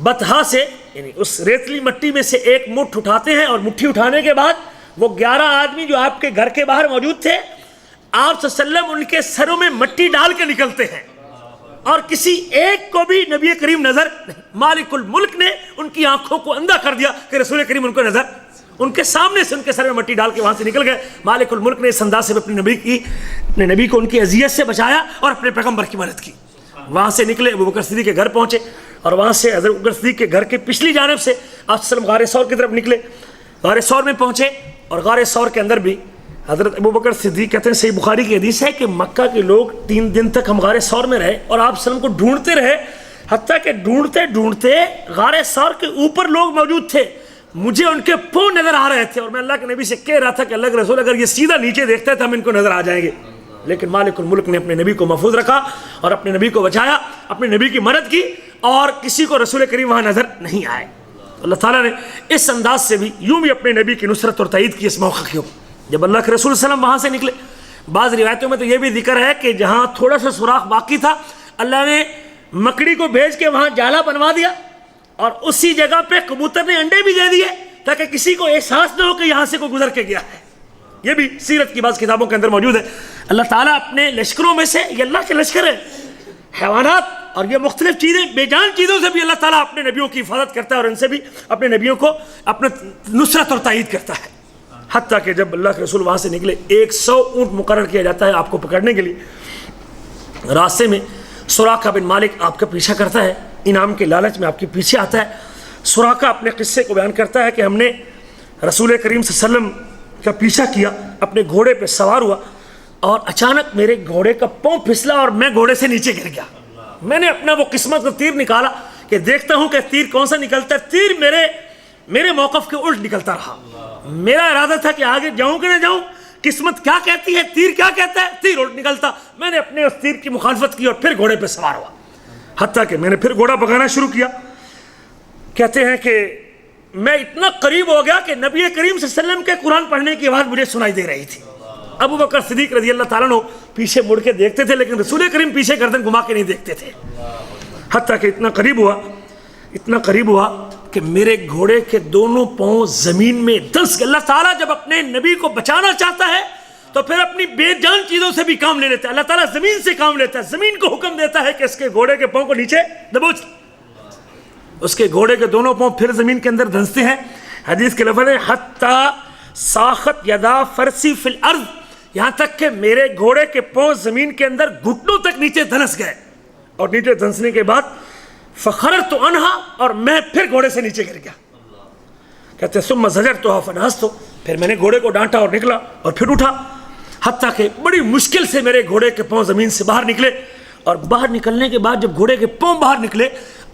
بطحا سے، یعنی اس ریتلی مٹی میں سے ایک مٹھ اٹھاتے ہیں، اور مٹھی اٹھانے کے بعد وہ 11 آدمی جو آپ کے گھر کے باہر موجود تھے، آپ صلی اللہ علیہ وسلم ان کے سروں میں مٹی ڈال کے نکلتے ہیں، اور کسی ایک کو بھی نبی کریم نظر نہیں۔ مالک الملک نے ان کی آنکھوں کو اندھا کر دیا کہ رسول کریم ان کو نظر، ان کے سامنے سے ان کے سر میں مٹی ڈال کے وہاں سے نکل گئے۔ مالک الملک نے اس انداز سے اپنے نبی کو ان کی اذیت سے بچایا اور اپنے پیغمبر کی مدد کی۔ وہاں سے نکلے، ابوبکر صدیق کے گھر پہنچے، اور وہاں سے حضرت ابوبکر صدیق کے گھر کے پچھلی جانب سے آپ صلی اللہ علیہ وسلم غار ثور کی طرف نکلے، غار ثور میں پہنچے، اور غار ثور کے اندر بھی حضرت ابوبکر صدیق کہتے ہیں، صحیح بخاری کی حدیث ہے کہ مکہ کے لوگ 3 دن تک ہم غار ثور میں رہے اور آپ صلی اللہ علیہ وسلم کو ڈھونڈتے رہے، حتیٰ کہ ڈھونڈتے ڈھونڈتے غار ثور کے اوپر لوگ موجود تھے، مجھے ان کے پاؤں نظر آ رہے تھے، اور میں اللہ کے نبی سے کہہ رہا تھا کہ اللہ کے رسول اگر یہ سیدھا نیچے دیکھتے تو ہم ان کو نظر آ جائیں گے، لیکن مالک الملک نے اپنے نبی کو محفوظ رکھا اور اپنے نبی کو بچایا، اپنے نبی کی مدد کی، اور کسی کو رسول کریم وہاں نظر نہیں آئے۔ اللہ تعالیٰ نے اس انداز سے بھی یوں بھی اپنے نبی کی نصرت اور تائید کی اس موقع کے اوپر۔ جب اللہ کے رسول صلی اللہ علیہ وسلم وہاں سے نکلے، بعض روایتوں میں تو یہ بھی ذکر ہے کہ جہاں تھوڑا سا سوراخ باقی تھا، اللہ نے مکڑی کو بھیج کے وہاں جالا بنوا دیا، اور اسی جگہ پہ کبوتر نے انڈے بھی دے دیے تاکہ کسی کو احساس نہ ہو کہ یہاں سے کوئی گزر کے گیا ہے۔ یہ بھی سیرت کی بعض کتابوں کے اندر موجود ہے۔ اللہ تعالیٰ اپنے لشکروں میں سے، یہ اللہ کے لشکر ہے، حیوانات اور یہ مختلف چیزیں، بے جان چیزوں سے بھی اللہ تعالیٰ اپنے نبیوں کی حفاظت کرتا ہے، اور ان سے بھی اپنے نبیوں کو اپنے نصرت اور تائید کرتا ہے۔ حتیٰ کہ جب اللہ کے رسول وہاں سے نکلے، 100 اونٹ مقرر کیا جاتا ہے آپ کو پکڑنے کے لیے۔ راستے میں سراقہ بن مالک آپ کا پیچھا کرتا ہے، انعام کے لالچ میں آپ کے پیچھے آتا ہے۔ سراقہ اپنے قصے کو بیان کرتا ہے کہ ہم نے رسول کریم صلی اللہ علیہ وسلم کا پیچھا کیا، اپنے گھوڑے پہ سوار ہوا، اور اچانک میرے گھوڑے کا پاؤں پھسلا اور میں گھوڑے سے نیچے گر گیا۔ میں نے اپنا وہ قسمت کا تیر نکالا کہ دیکھتا ہوں کہ تیر کون سا نکلتا ہے، تیر میرے موقف کے الٹ نکلتا رہا۔ میرا ارادہ تھا کہ آگے جاؤں کہ نہ جاؤں، قسمت کیا کہتی ہے، تیر کیا کہتا ہے، تیر الٹ نکلتا۔ میں نے اپنے اس تیر کی مخالفت کی اور پھر گھوڑے پہ سوار ہوا، حتیٰ کہ میں نے پھر گھوڑا بگانا شروع کیا۔ کہتے ہیں کہ میں اتنا قریب ہو گیا کہ نبی کریم صلی اللہ علیہ وسلم کے قرآن پڑھنے کی آواز مجھے سنائی دے رہی تھی۔ ابوبکر صدیق رضی اللہ تعالیٰ عنہ پیچھے مڑ کے دیکھتے تھے، لیکن رسول کریم پیچھے گردن گھما کے نہیں دیکھتے تھے، حتیٰ کہ اتنا قریب ہوا کہ میرے گھوڑے کے دونوں پاؤں زمین میں دھنس گئے۔ اللہ تعالیٰ جب اپنے نبی کو بچانا چاہتا ہے تو پھر اپنی بے جان چیزوں سے بھی کام لے لیتا ہے۔ اللہ تعالیٰ زمین سے کام لیتا ہے، زمین کو حکم دیتا ہے کہ اس کے گھوڑے کے پاؤں کو نیچے دبوچ۔ اس کے گھوڑے کے دونوں پاؤں پھر زمین کے اندر دھنستے ہیں۔ حدیث کے لفظ ہے حتیٰ ساخت یدا فرسی فی الارض، یہاں تک کہ میرے گھوڑے کے پاؤں زمین کے اندر گھٹنوں تک نیچے دھنس گئے، اور نیچے دھنسنے کے بعد فخررت عنہا، اور میں پھر گھوڑے سے نیچے گر گیا۔ کہتے ہیں ثم زجرتها فنهست، پھر میں نے گھوڑے کو ڈانٹا اور نکلا اور پھر اٹھا، حتیٰ کہ بڑی مشکل سے میرے گھوڑے کے پاؤں زمین سے باہر نکلے، اور باہر نکلنے کے بعد جب گھوڑے کے پاؤں باہر نکلے،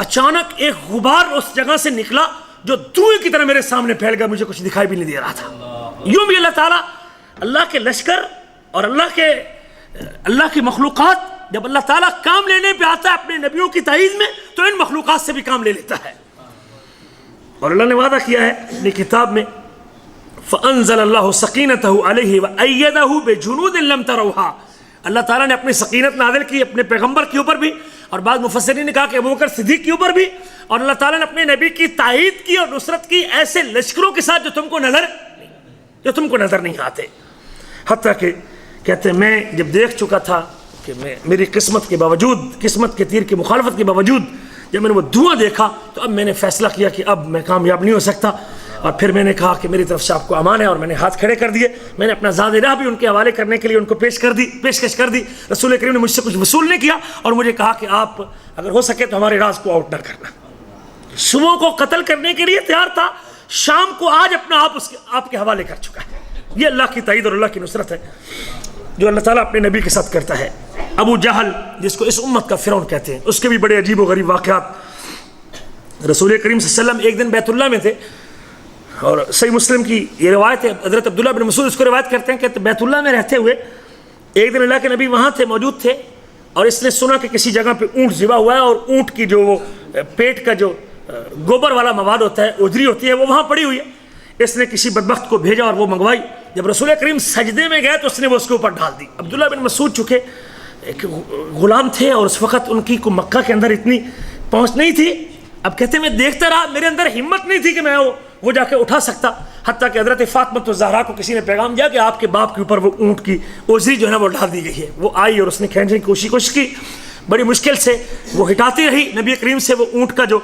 اچانک ایک غبار اس جگہ سے نکلا جو دھوئیں کی طرح میرے سامنے پھیل گیا، مجھے کچھ دکھائی بھی نہیں دے رہا تھا۔ یوں بھی اللہ تعالیٰ، اللہ کے لشکر اور اللہ کی مخلوقات، جب اللہ تعالیٰ کام لینے پہ آتا ہے اپنے نبیوں کی تائید میں تو ان مخلوقات سے بھی کام لے لیتا ہے۔ اور اللہ نے وعدہ کیا ہے اپنی کتاب میں فَأَنزَلَ اللَّهُ سَقِينَتَهُ عَلَيْهِ وَأَيَّدَهُ بِجُنُودٍ لَمْ تَرَوْهَا، اللہ تعالیٰ نے اپنی سکینت نازل کی اپنے پیغمبر کے اوپر بھی، اور بعض مفسرین نے کہا کہ ابوبکر صدیق کے اوپر بھی، اور اللہ تعالیٰ نے اپنے نبی کی تائید کی اور نصرت کی ایسے لشکروں کے ساتھ جو تم کو نظر نہیں آتے۔ حتیٰ کہ کہتے ہیں میں جب دیکھ چکا تھا کہ میری قسمت کے باوجود، قسمت کے تیر کی مخالفت کے باوجود جب میں نے وہ دھواں دیکھا تو اب میں نے فیصلہ کیا کہ اب میں کامیاب نہیں ہو سکتا، اور پھر میں نے کہا کہ میری طرف سے آپ کو امان ہے، اور میں نے ہاتھ کھڑے کر دیے۔ میں نے اپنا زاد راہ بھی ان کے حوالے کرنے کے لیے ان کو پیشکش کر دی۔ رسول کریم نے مجھ سے کچھ وصول نہیں کیا، اور مجھے کہا کہ آپ اگر ہو سکے تو ہمارے راز کو آؤٹ نہ کرنا۔ صبح کو قتل کرنے کے لیے تیار تھا، شام کو آج اپنا آپ کے حوالے کر چکا ہے۔ یہ اللہ کی تائید اور اللہ کی نصرت ہے جو اللہ تعالیٰ اپنے نبی کے ساتھ کرتا ہے۔ ابو جہل جس کو اس امت کا فرعون کہتے ہیں، اس کے بھی بڑے عجیب و غریب واقعات۔ رسول کریم صلی اللہ علیہ وسلم ایک دن بیت اللہ میں تھے، اور صحیح مسلم کی یہ روایت ہے، حضرت عبداللہ بن مسعود اس کو روایت کرتے ہیں کہ بیت اللہ میں رہتے ہوئے ایک دن اللہ کے نبی وہاں تھے، موجود تھے، اور اس نے سنا کہ کسی جگہ پہ اونٹ ذبح ہوا ہے، اور اونٹ کی جو وہ پیٹ کا جو گوبر والا مواد ہوتا ہے، اجری ہوتی ہے، وہ وہاں پڑی ہوئی ہے۔ اس نے کسی بدبخت کو بھیجا اور وہ منگوائی۔ جب رسول کریم سجدے میں گئے تو اس نے وہ اس کے اوپر ڈال دی۔ عبداللہ بن مسعود چونکہ ایک غلام تھے اور اس وقت ان کی کو مکہ کے اندر اتنی پہنچ نہیں تھی، اب کہتے ہیں میں دیکھتا رہا، میرے اندر ہمت نہیں تھی کہ میں وہ جا کے اٹھا سکتا، حتیٰ کہ حضرت فاطمہ الزہرا کو کسی نے پیغام دیا کہ آپ کے باپ کے اوپر وہ اونٹ کی اوزری جو ہے نا وہ ڈال دی گئی ہے۔ وہ آئی اور اس نے کھینچنے کی کوشش کی، بڑی مشکل سے وہ ہٹاتی رہی نبی کریم سے وہ اونٹ کا جو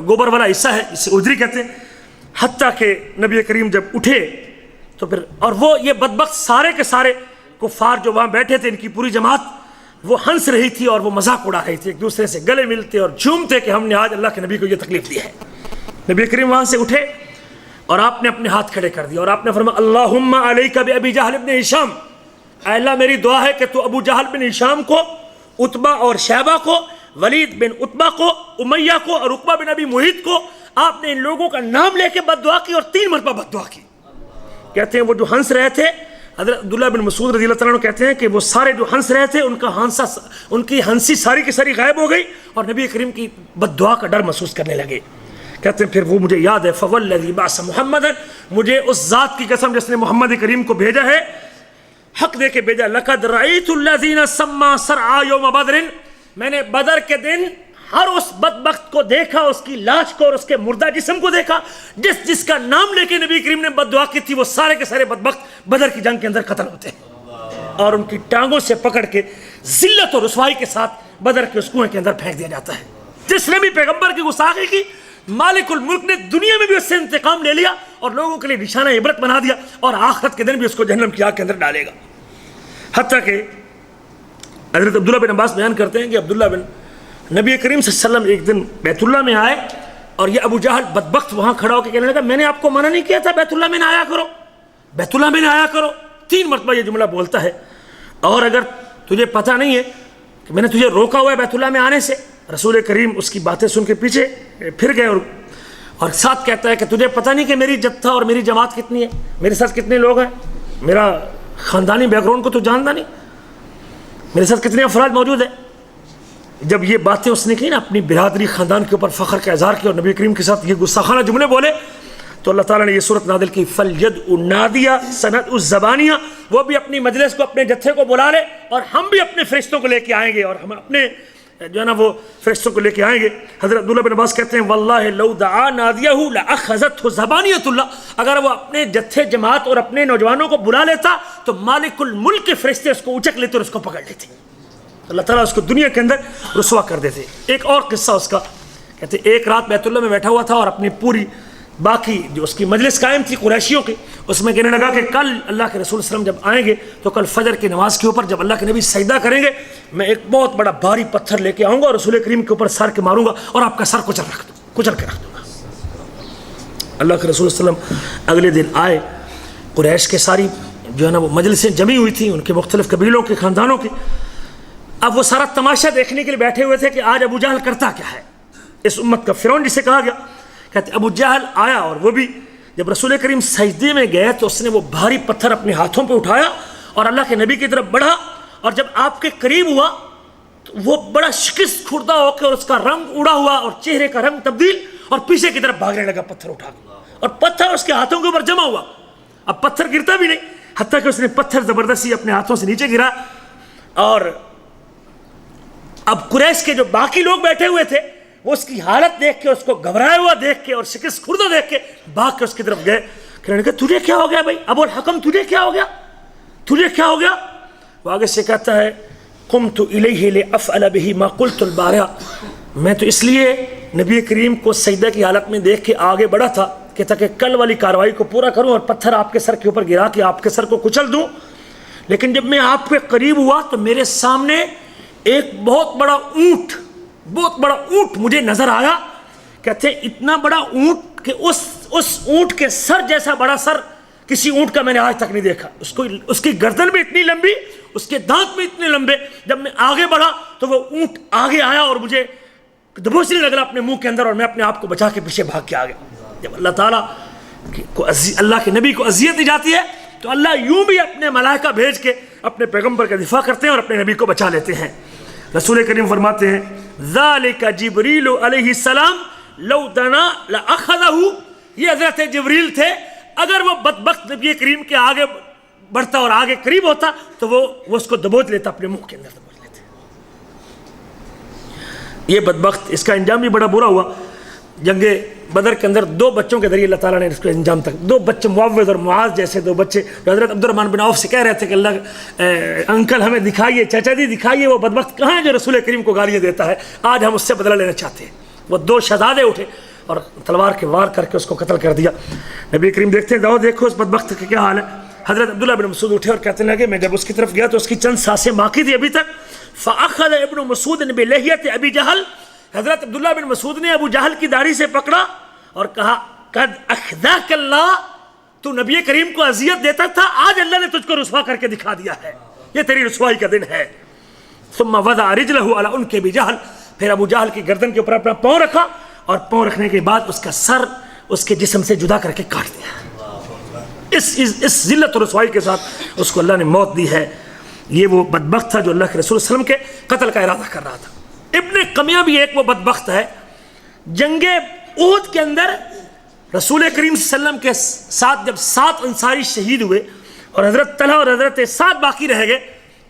گوبر والا حصہ ہے جسے اوزری کہتے ہیں، حتیٰ کہ نبی کریم جب اٹھے تو پھر، اور وہ یہ بدبخت سارے کے سارے کفار جو وہاں بیٹھے تھے، ان کی پوری جماعت وہ ہنس رہی تھی اور وہ مذاق اڑا رہی تھی، ایک دوسرے سے گلے ملتے اور جھومتے کہ ہم نے آج اللہ کے نبی کو یہ تکلیف دی ہے۔ نبی کریم وہاں سے اٹھے اور آپ نے اپنے ہاتھ کھڑے کر دیے اور آپ نے فرمایا اللہم علیک بابی جہل ابن ہشام، اے اللہ میری دعا ہے کہ تو ابو جہل بن ہشام کو، عتبہ اور شیبہ کو، ولید بن عتبہ کو، امیہ کو اور عقبہ بن ابی معیط کو، آپ نے ان لوگوں کا نام لے کے بد دعا کی اور 3 مرتبہ بد دعا کی۔ کہتے ہیں وہ جو ہنس رہے تھے، حضرت عبداللہ بن مسعود رضی اللہ تعالیٰ عنہ کہتے ہیں کہ وہ سارے جو ہنس رہے تھے ان کی ہنسی ساری کی ساری غائب ہو گئی اور نبی کریم کی بد دعا کا ڈر محسوس کرنے لگے۔ کہتے ہیں پھر وہ مجھے یاد ہے فوالذی بعث محمدا، مجھے اس ذات کی قسم جس نے محمد کریم کو بھیجا ہے، حق دے کے بھیجا، لقد رأیت الذین سما سرعا یوم بدر، میں نے بدر کے دن ہر اس بدبخت کو دیکھا، اس کی لاش کو اور اس کے مردہ جسم کو دیکھا، جس کا نام لے کے نبی کریم نے بد دعا کی تھی، وہ سارے کے سارے بدبخت بدر کی جنگ کے اندر قتل ہوتے ہیں اور ان کی ٹانگوں سے پکڑ کے ذلت اور رسوائی کے ساتھ بدر کے اس کنویں کے اندر پھینک دیا جاتا ہے۔ جس نے بھی پیغمبر کی گستاخی کی، مالک الملک نے دنیا میں بھی اس سے انتقام لے لیا اور لوگوں کے لیے نشانہ عبرت بنا دیا اور آخرت کے دن بھی اس کو جہنم کی آگ کے اندر ڈالے گا۔ حتیٰ کہ حضرت عبداللہ بن عباس بیان کرتے ہیں کہ عبداللہ بن نبی کریم صلی اللہ علیہ وسلم ایک دن بیت اللہ میں آئے اور یہ ابو جہل بدبخت وہاں کھڑا ہو کے کہنے لگا میں نے آپ کو منع نہیں کیا تھا بیت اللہ میں نہ آیا کرو، بیت اللہ میں نہ آیا کرو، 3 مرتبہ یہ جملہ بولتا ہے۔ اور اگر تجھے پتہ نہیں ہے کہ میں نے تجھے روکا ہوا ہے بیت اللہ میں آنے سے، رسول کریم اس کی باتیں سن کے پیچھے پھر گئے اور ساتھ کہتا ہے کہ تجھے پتہ نہیں کہ میری جتھا اور میری جماعت کتنی ہے، میرے ساتھ کتنے لوگ ہیں، میرا خاندانی بیک گراؤنڈ کو تو جانتا نہیں، میرے ساتھ کتنے افراد موجود ہیں۔ جب یہ باتیں اس نے کی نا، اپنی برادری خاندان کے اوپر فخر کا اظہار کیا اور نبی کریم کے ساتھ یہ گستاخانہ جملے بولے، تو اللہ تعالیٰ نے یہ صورت نازل کی فَلْيَدْعُ النَّادِيَ سَنَدْعُ الزَّبَانِيَ، وہ بھی اپنی مجلس کو، اپنے جتھے کو بلا لے اور ہم بھی اپنے فرشتوں کو لے کے آئیں گے اور ہم اپنے جو ہے نا وہ فرشتوں کو لے کے آئیں گے۔ حضرت عبداللہ بن عباس کہتے ہیں واللہ لو دعا نادیہ لأخذتہ زبانیۃ اللہ، اگر وہ اپنے جتھے جماعت اور اپنے نوجوانوں کو بلا لیتا تو مالک الملک کے فرشتے اس کو اچک لیتے اور اس کو پکڑ لیتے، اللہ تعالیٰ اس کو دنیا کے اندر رسوا کر دیتے۔ ایک اور قصہ اس کا، کہتے ایک رات بیت اللہ میں بیٹھا ہوا تھا اور اپنی پوری باقی جو اس کی مجلس قائم تھی قریشیوں کی، اس میں کہنے لگا کہ کل اللہ کے رسول صلی اللہ علیہ وسلم جب آئیں گے تو کل فجر کی نماز کے اوپر جب اللہ کے نبی سجدہ کریں گے، میں ایک بہت بڑا بھاری پتھر لے کے آؤں گا اور رسول کریم کے اوپر سر کے ماروں گا اور آپ کا سر کچل کے رکھ دوں گا۔ اللہ کے رسول صلی اللہ علیہ وسلم اگلے دن آئے، قریش کے ساری جو ہے نا وہ مجلسیں جمی ہوئی تھیں، ان کے مختلف قبیلوں کے خاندانوں کی، اب وہ سارا تماشا دیکھنے کے لیے بیٹھے ہوئے تھے کہ آج ابو جہل کرتا کیا ہے، اس امت کا فرعون جسے کہا گیا۔ کہتے ابو جہل آیا اور وہ بھی جب رسول کریم سجدے میں گئے تو اس نے وہ بھاری پتھر اپنے ہاتھوں پہ اٹھایا اور اللہ کے نبی کی طرف بڑھا اور جب آپ کے قریب ہوا تو وہ بڑا شکست خوردہ ہو کے اور اس کا رنگ اڑا ہوا اور چہرے کا رنگ تبدیل اور پیچھے کی طرف بھاگنے لگا پتھر اٹھا کے اور پتھر اس کے ہاتھوں کے اوپر جمع ہوا، اب پتھر گرتا بھی نہیں، حتیٰ کہ اس نے پتھر زبردستی اپنے ہاتھوں سے نیچے گرا اور اب قریش کے جو باقی لوگ بیٹھے ہوئے تھے وہ اس کی حالت دیکھ کے، اس کو گھبرایا ہوا دیکھ کے اور شکست خوردہ دیکھ کے بھاگ کے اس کی طرف گئے، کہنے لگے تجھے کیا ہو گیا بھائی ابو الحکم، تجھے کیا ہو گیا، تجھے کیا ہو گیا؟ وہ آگے سے کہتا ہے قمت الیہ لافعل بہ ما قلت البارحہ، میں تو اس لیے نبی کریم کو سجدہ کی حالت میں دیکھ کے آگے بڑھا تھا کہ تاکہ کل والی کارروائی کو پورا کروں اور پتھر آپ کے سر کے اوپر گرا کے آپ کے سر کو کچل دوں، لیکن جب میں آپ کے قریب ہوا تو میرے سامنے ایک بہت بڑا اونٹ مجھے نظر آیا۔ کہتے اتنا بڑا اونٹ کہ اس اونٹ کے سر جیسا بڑا سر کسی اونٹ کا میں نے آج تک نہیں دیکھا، اس کی گردن بھی اتنی لمبی، اس کے دانت بھی اتنے لمبے، جب میں آگے بڑھا تو وہ اونٹ آگے آیا اور مجھے دبوچنے لگا اپنے منہ کے اندر اور میں اپنے آپ کو بچا کے پیچھے بھاگ کے آ گیا۔ جب اللہ تعالیٰ کو اللہ کے نبی کو اذیت دی جاتی ہے تو اللہ یوں بھی اپنے ملائکہ بھیج کے اپنے پیغمبر کا دفاع کرتے ہیں اور اپنے نبی کو بچا لیتے ہیں۔ رسول کریم فرماتے ہیں ذالک جبریل علیہ السلام لو دنا لاخذہ، یہ حضرت جبریل تھے، اگر وہ بدبخت نبی کریم کے آگے بڑھتا اور آگے قریب ہوتا تو وہ اس کو دبوچ لیتا، اپنے منہ کے اندر دبوچ لیتے۔ یہ بدبخت، اس کا انجام بھی بڑا برا ہوا۔ جنگ بدر کے اندر 2 بچوں کے ذریعے اللہ تعالیٰ نے اس کو انجام تک، 2 بچے معوذ اور معاذ جیسے 2 بچے جو حضرت عبد الرحمن بن عوف سے کہہ رہے تھے کہ اللہ انکل ہمیں دکھائیے، چچا جی دکھائیے وہ بدبخت کہاں ہے جو رسول کریم کو گالیاں دیتا ہے، آج ہم اس سے بدلہ لینا چاہتے ہیں۔ وہ 2 شہزادے اٹھے اور تلوار کے وار کر کے اس کو قتل کر دیا۔ نبی کریم دیکھتے ہیں، دیکھو اس بدبخت کا کیا حال ہے۔ حضرت عبداللہ بن مسعود اٹھے اور کہتے لگے میں جب اس کی طرف گیا تو اس کی چند سانسیں باقی تھی ابھی تک. فأخذ ابن مسعود بلحیۃ ابی جہل, حضرت عبداللہ بن مسعود نے ابو جہل کی داڑھی سے پکڑا اور کہا قد اخذاک اللہ, تو نبی کریم کو اذیت دیتا تھا, آج اللہ نے تجھ کو رسوا کر کے دکھا دیا ہے, یہ تیری رسوائی کا دن ہے. ثم وضع رجلہ علی عنق ابی جہل, پھر ابو جہل کی گردن کے اوپر اپنا پاؤں رکھا اور پاؤں رکھنے کے بعد اس کا سر اس کے جسم سے جدا کر کے کاٹ دیا. اس ذلت و رسوائی کے ساتھ اس کو اللہ نے موت دی ہے. یہ وہ بدبخت تھا جو اللہ کے رسول صلی اللہ علیہ وسلم کے قتل کا ارادہ کر رہا تھا. ابن قمیہ بھی ایک وہ بدبخت ہے. جنگ احد کے اندر رسول کریم صلی اللہ علیہ وسلم کے ساتھ جب 7 انصاری شہید ہوئے اور حضرت طلحہ اور حضرت سعد باقی رہ گئے,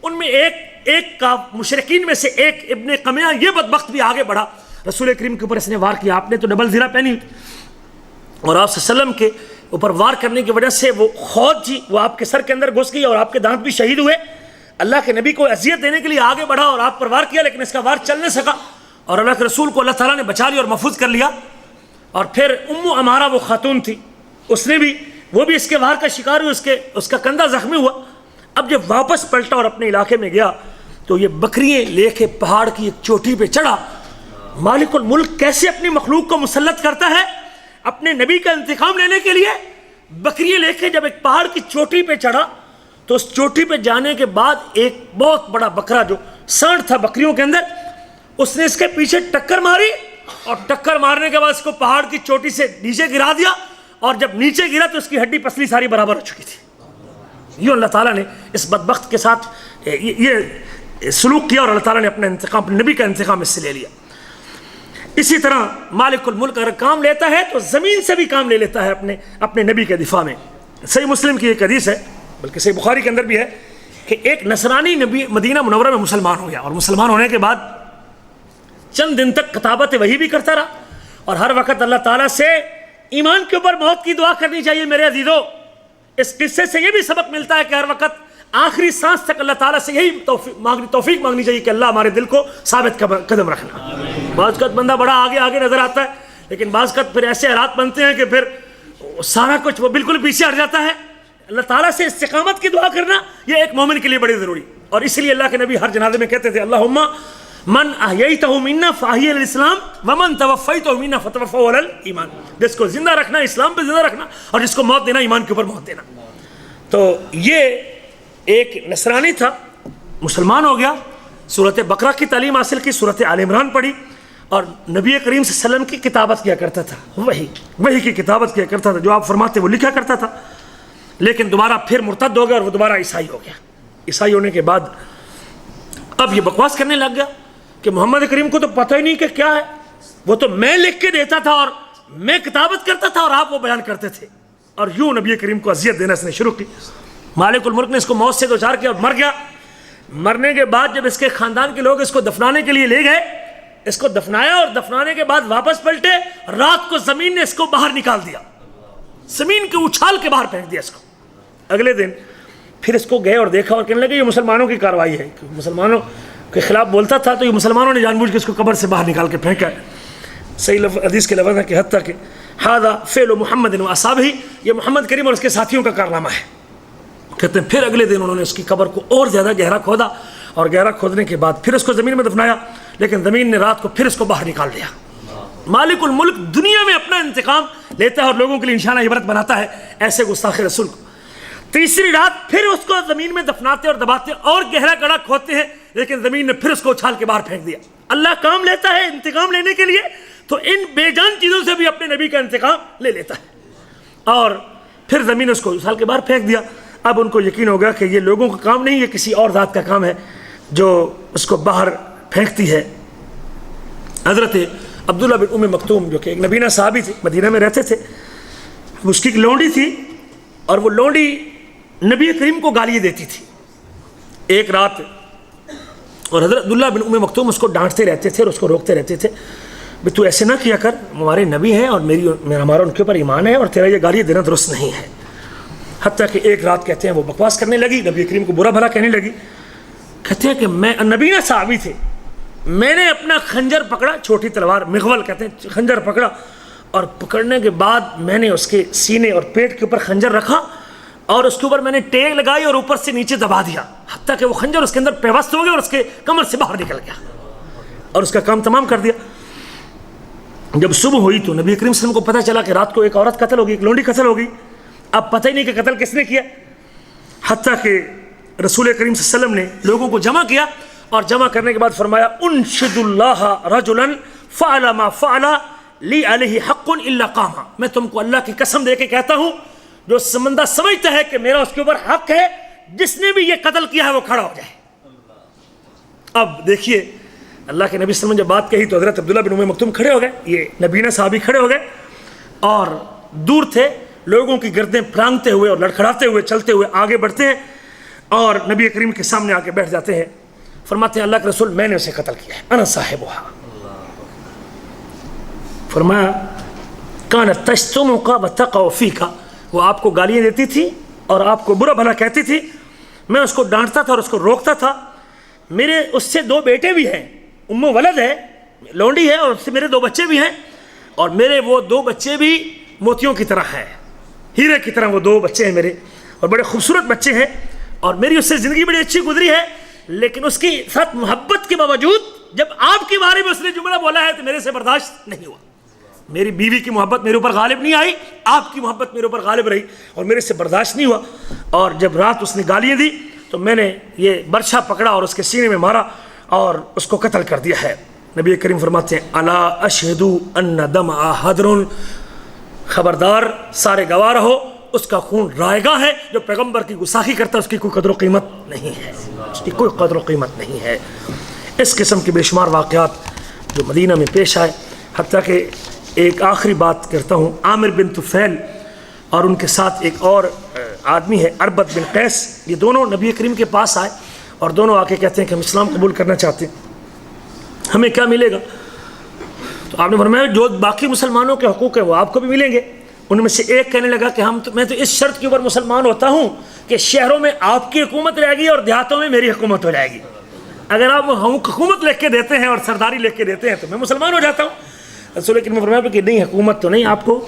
ان میں ایک کا مشرکین میں سے ایک ابن قمیہ یہ بدبخت بھی آگے بڑھا. رسول کریم کے اوپر اس نے وار کیا. آپ نے تو ڈبل زرہ پہنی اور آپ صلی اللہ علیہ وسلم کے اوپر وار کرنے کی وجہ سے وہ خود تھی وہ آپ کے سر کے اندر گھس گئی اور آپ کے دانت بھی شہید ہوئے. اللہ کے نبی کو اذیت دینے کے لیے آگے بڑھا اور آپ پر وار کیا, لیکن اس کا وار چل نہ سکا اور اللہ کے رسول کو اللہ تعالیٰ نے بچا لیا اور محفوظ کر لیا. اور پھر ام عمارہ وہ خاتون تھی, اس نے بھی وہ بھی اس کے وار کا شکار ہوئی, اس کا کندھا زخمی ہوا. اب جب واپس پلٹا اور اپنے علاقے میں گیا تو یہ بکریاں لے کے پہاڑ کی ایک چوٹی پہ چڑھا. مالک الملک کیسے اپنی مخلوق کو مسلط کرتا ہے اپنے نبی کا انتقام لینے کے لیے. بکریاں لے کے جب ایک پہاڑ کی چوٹی پہ چڑھا تو اس چوٹی پہ جانے کے بعد ایک بہت بڑا بکرا جو سانڈ تھا بکریوں کے اندر, اس نے اس کے پیچھے ٹکر ماری اور ٹکر مارنے کے بعد اس کو پہاڑ کی چوٹی سے نیچے گرا دیا. اور جب نیچے گرا تو اس کی ہڈی پسلی ساری برابر ہو چکی تھی. یوں اللہ تعالیٰ نے اس بدبخت کے ساتھ یہ سلوک کیا اور اللہ تعالیٰ نے اپنا انتقام, اپنے نبی کا انتقام اس سے لے لیا. اسی طرح مالک الملک اگر کام لیتا ہے تو زمین سے بھی کام لے لیتا ہے اپنے نبی کے دفاع میں. صحیح مسلم کی ایک حدیث ہے, بلکہ صحیح بخاری کے اندر بھی ہے, کہ ایک نصرانی نبی مدینہ منورہ میں مسلمان ہو گیا اور مسلمان ہونے کے بعد چند دن تک کتابت وحی بھی کرتا رہا اور ہر وقت اللہ تعالیٰ سے ایمان کے اوپر موت کی دعا کرنی چاہیے. میرے عزیزو, اس قصے سے یہ بھی سبق ملتا ہے کہ ہر وقت آخری سانس تک اللہ تعالیٰ سے یہی توفیق مانگنی چاہیے کہ اللہ ہمارے دل کو ثابت قدم رکھنا. بعض وقت بندہ بڑا آگے نظر آتا ہے, لیکن بعض وقت پھر ایسے حالات بنتے ہیں کہ پھر سارا کچھ وہ بالکل پیچھے ہٹ جاتا ہے. اللہ تعالیٰ سے استقامت کی دعا کرنا یہ ایک مومن کے لیے بڑی ضروری. اور اس لیے اللہ کے نبی ہر جنازے میں کہتے تھے اللہم من احییتہ منا فاحی علی الاسلام ومن توفیتہ منا فتوفہ علی الایمان. جس کو زندہ رکھنا اسلام پہ زندہ رکھنا اور جس کو موت دینا ایمان کے اوپر موت دینا. تو یہ ایک نصرانی تھا, مسلمان ہو گیا, سورۃ بقرہ کی تعلیم حاصل کی, سورۃ آل عمران پڑھی اور نبی کریم صلی اللہ علیہ وسلم کی کتابت کیا کرتا تھا. وہی کی کتابت کیا کرتا تھا, جو آپ فرماتے وہ لکھا کرتا تھا. لیکن دوبارہ پھر مرتد ہو گیا اور وہ دوبارہ عیسائی ہو گیا. عیسائی ہونے کے بعد اب یہ بکواس کرنے لگ گیا کہ محمد کریم کو تو پتہ ہی نہیں کہ کیا ہے, وہ تو میں لکھ کے دیتا تھا اور میں کتابت کرتا تھا اور آپ وہ بیان کرتے تھے. اور یوں نبی کریم کو اذیت دینا اس نے شروع کی. مالک الملک نے اس کو موت سے دوچار کیا اور مر گیا. مرنے کے بعد جب اس کے خاندان کے لوگ اس کو دفنانے کے لیے لے گئے, اس کو دفنایا اور دفنانے کے بعد واپس پلٹے, رات کو زمین نے اس کو باہر نکال دیا, زمین کے اچھال کے باہر پھینک دیا اس کو. اگلے دن پھر اس کو گئے اور دیکھا اور کہنے لگے یہ مسلمانوں کی کارروائی ہے, مسلمانوں کے خلاف بولتا تھا تو یہ مسلمانوں نے جان بوجھ کے اس کو قبر سے باہر نکال کے پھینکا ہے. صحیح حدیث کے لفظ ہے کہ حتیٰ کہ ھذا فعل محمد و اصحابہ, یہ محمد کریم اور اس کے ساتھیوں کا کارنامہ ہے. کہتے ہیں پھر اگلے دن انہوں نے اس کی قبر کو اور زیادہ گہرا کھودا اور گہرا کھودنے کے بعد پھر اس کو زمین میں دفنایا, لیکن زمین نے رات کو پھر اس کو باہر نکال دیا. مالک الملک دنیا میں اپنا انتقام لیتا ہے اور لوگوں کے لیے انشاءاللہ عبرت بناتا ہے ایسے گستاخ رسول کو. تیسری رات پھر اس کو زمین میں دفناتے اور دباتے اور گہرا گڑھا کھودتے ہیں, لیکن زمین نے پھر اس کو اچھال کے باہر پھینک دیا. اللہ کام لیتا ہے انتقام لینے کے لیے تو ان بے جان چیزوں سے بھی اپنے نبی کا انتقام لے لیتا ہے. اور پھر زمین اس کو اچھال کے باہر پھینک دیا. اب ان کو یقین ہو گیا کہ یہ لوگوں کا کام نہیں, یہ کسی اور ذات کا کام ہے جو اس کو باہر پھینکتی ہے. حضرت عبداللہ بن ام مکتوم جو کہ ایک نبینہ صحابی تھے, مدینہ میں رہتے تھے, اس کی ایک لونڈی تھی اور وہ لونڈی نبی کریم کو گالیاں دیتی تھی. ایک رات اور حضرت عبداللہ بن ام مکتوم اس کو ڈانٹتے رہتے تھے اور اس کو روکتے رہتے تھے, بھئی تو ایسے نہ کیا کر, ہمارے نبی ہیں اور ہمارا ان کے اوپر ایمان ہے اور تیرا یہ گالیاں دینا درست نہیں ہے. حتیٰ کہ ایک رات کہتے ہیں وہ بکواس کرنے لگی, نبی کریم کو برا بھلا کہنے لگی. کہتے ہیں کہ میں نبینہ صحابی تھے, میں نے اپنا خنجر پکڑا, چھوٹی تلوار مغول کہتے ہیں, خنجر پکڑا اور پکڑنے کے بعد میں نے اس کے سینے اور پیٹ کے اوپر خنجر رکھا اور اس کے اوپر میں نے ٹیگ لگائی اور اوپر سے نیچے دبا دیا حتیٰ کہ وہ خنجر اس کے اندر پیوست ہو گیا اور اس کے کمر سے باہر نکل گیا اور اس کا کام تمام کر دیا۔ جب صبح ہوئی تو نبی کریم صلی اللہ علیہ وسلم کو پتہ چلا کہ رات کو ایک عورت قتل ہوگی، ایک لونڈی قتل ہوگی۔ اب پتہ ہی نہیں کہ قتل کس نے کیا، حتیٰ کہ رسول کریم صلی اللہ علیہ وسلم نے لوگوں کو جمع کیا اور جمع کرنے کے بعد فرمایا انشد اللہ رجلا فعل ما فعل لی علیہ حق الا قام، میں تم کو اللہ کی قسم دے کے کہتا ہوں جو سمندہ سمجھتا ہے کہ میرا اس کے اوپر حق ہے، جس نے بھی یہ قتل کیا ہے وہ کھڑا ہو جائے۔ اب دیکھیے اللہ کے نبی صلی اللہ علیہ وسلم جب بات کہی تو حضرت عبداللہ بن ام مکتوم کھڑے ہو گئے، یہ نبینا صحابی کھڑے ہو گئے اور دور تھے، لوگوں کی گردیں پھرانگتے ہوئے اور لڑکھڑاتے ہوئے چلتے ہوئے آگے بڑھتے ہیں اور نبی کریم کے سامنے آ کے بیٹھ جاتے ہیں، فرماتے ہیں اللہ کے رسول میں نے اسے قتل کیا ہے، انا صاحبھا۔ فرمایا کانت تشتمک وتقع فیک، وہ آپ کو گالیاں دیتی تھی اور آپ کو برا بھلا کہتی تھی، میں اس کو ڈانٹتا تھا اور اس کو روکتا تھا۔ میرے اس سے 2 بیٹے بھی ہیں، ام ولد ہے، لونڈی ہے، اور اس سے میرے 2 بچے بھی ہیں، اور میرے وہ 2 بچے بھی موتیوں کی طرح ہیں، ہیرے کی طرح وہ 2 بچے ہیں میرے، اور بڑے خوبصورت بچے ہیں، اور میری اس سے زندگی بڑی اچھی گزری ہے، لیکن اس کے ساتھ محبت کے باوجود جب آپ کے بارے میں اس نے جملہ بولا ہے تو میرے سے برداشت نہیں ہوا۔ میری بیوی کی محبت میرے اوپر غالب نہیں آئی، آپ کی محبت میرے اوپر غالب رہی اور میرے سے برداشت نہیں ہوا، اور جب رات اس نے گالیاں دی تو میں نے یہ برچھا پکڑا اور اس کے سینے میں مارا اور اس کو قتل کر دیا ہے۔ نبی کریم فرماتے ہیں الا اشہد ان دمع حدر، خبردار سارے گواہ رہو اس کا خون رائگاں ہے، جو پیغمبر کی گستاخی کرتا ہے اس کی کوئی قدر و قیمت نہیں ہے، اس کی کوئی قدر و قیمت نہیں ہے۔ اس قسم کے بے شمار واقعات جو مدینہ میں پیش آئے، حتیٰ کہ ایک آخری بات کرتا ہوں، عامر بن طفیل اور ان کے ساتھ ایک اور آدمی ہے اربد بن قیس، یہ دونوں نبی کریم کے پاس آئے اور دونوں آ کے کہتے ہیں کہ ہم اسلام قبول کرنا چاہتے ہیں، ہمیں کیا ملے گا؟ تو آپ نے فرمایا جو باقی مسلمانوں کے حقوق ہیں وہ آپ کو بھی ملیں گے۔ ان میں سے ایک کہنے لگا کہ میں تو اس شرط کے اوپر مسلمان ہوتا ہوں کہ شہروں میں آپ کی حکومت رہے گی اور دیہاتوں میں میری حکومت ہو جائے گی، اگر آپ حکومت لکھ کے دیتے ہیں اور سرداری لکھ کے دیتے ہیں تو میں مسلمان ہو جاتا ہوں۔ رسول کریم نے فرمایا کہ نہیں، حکومت تو نہیں، آپ کو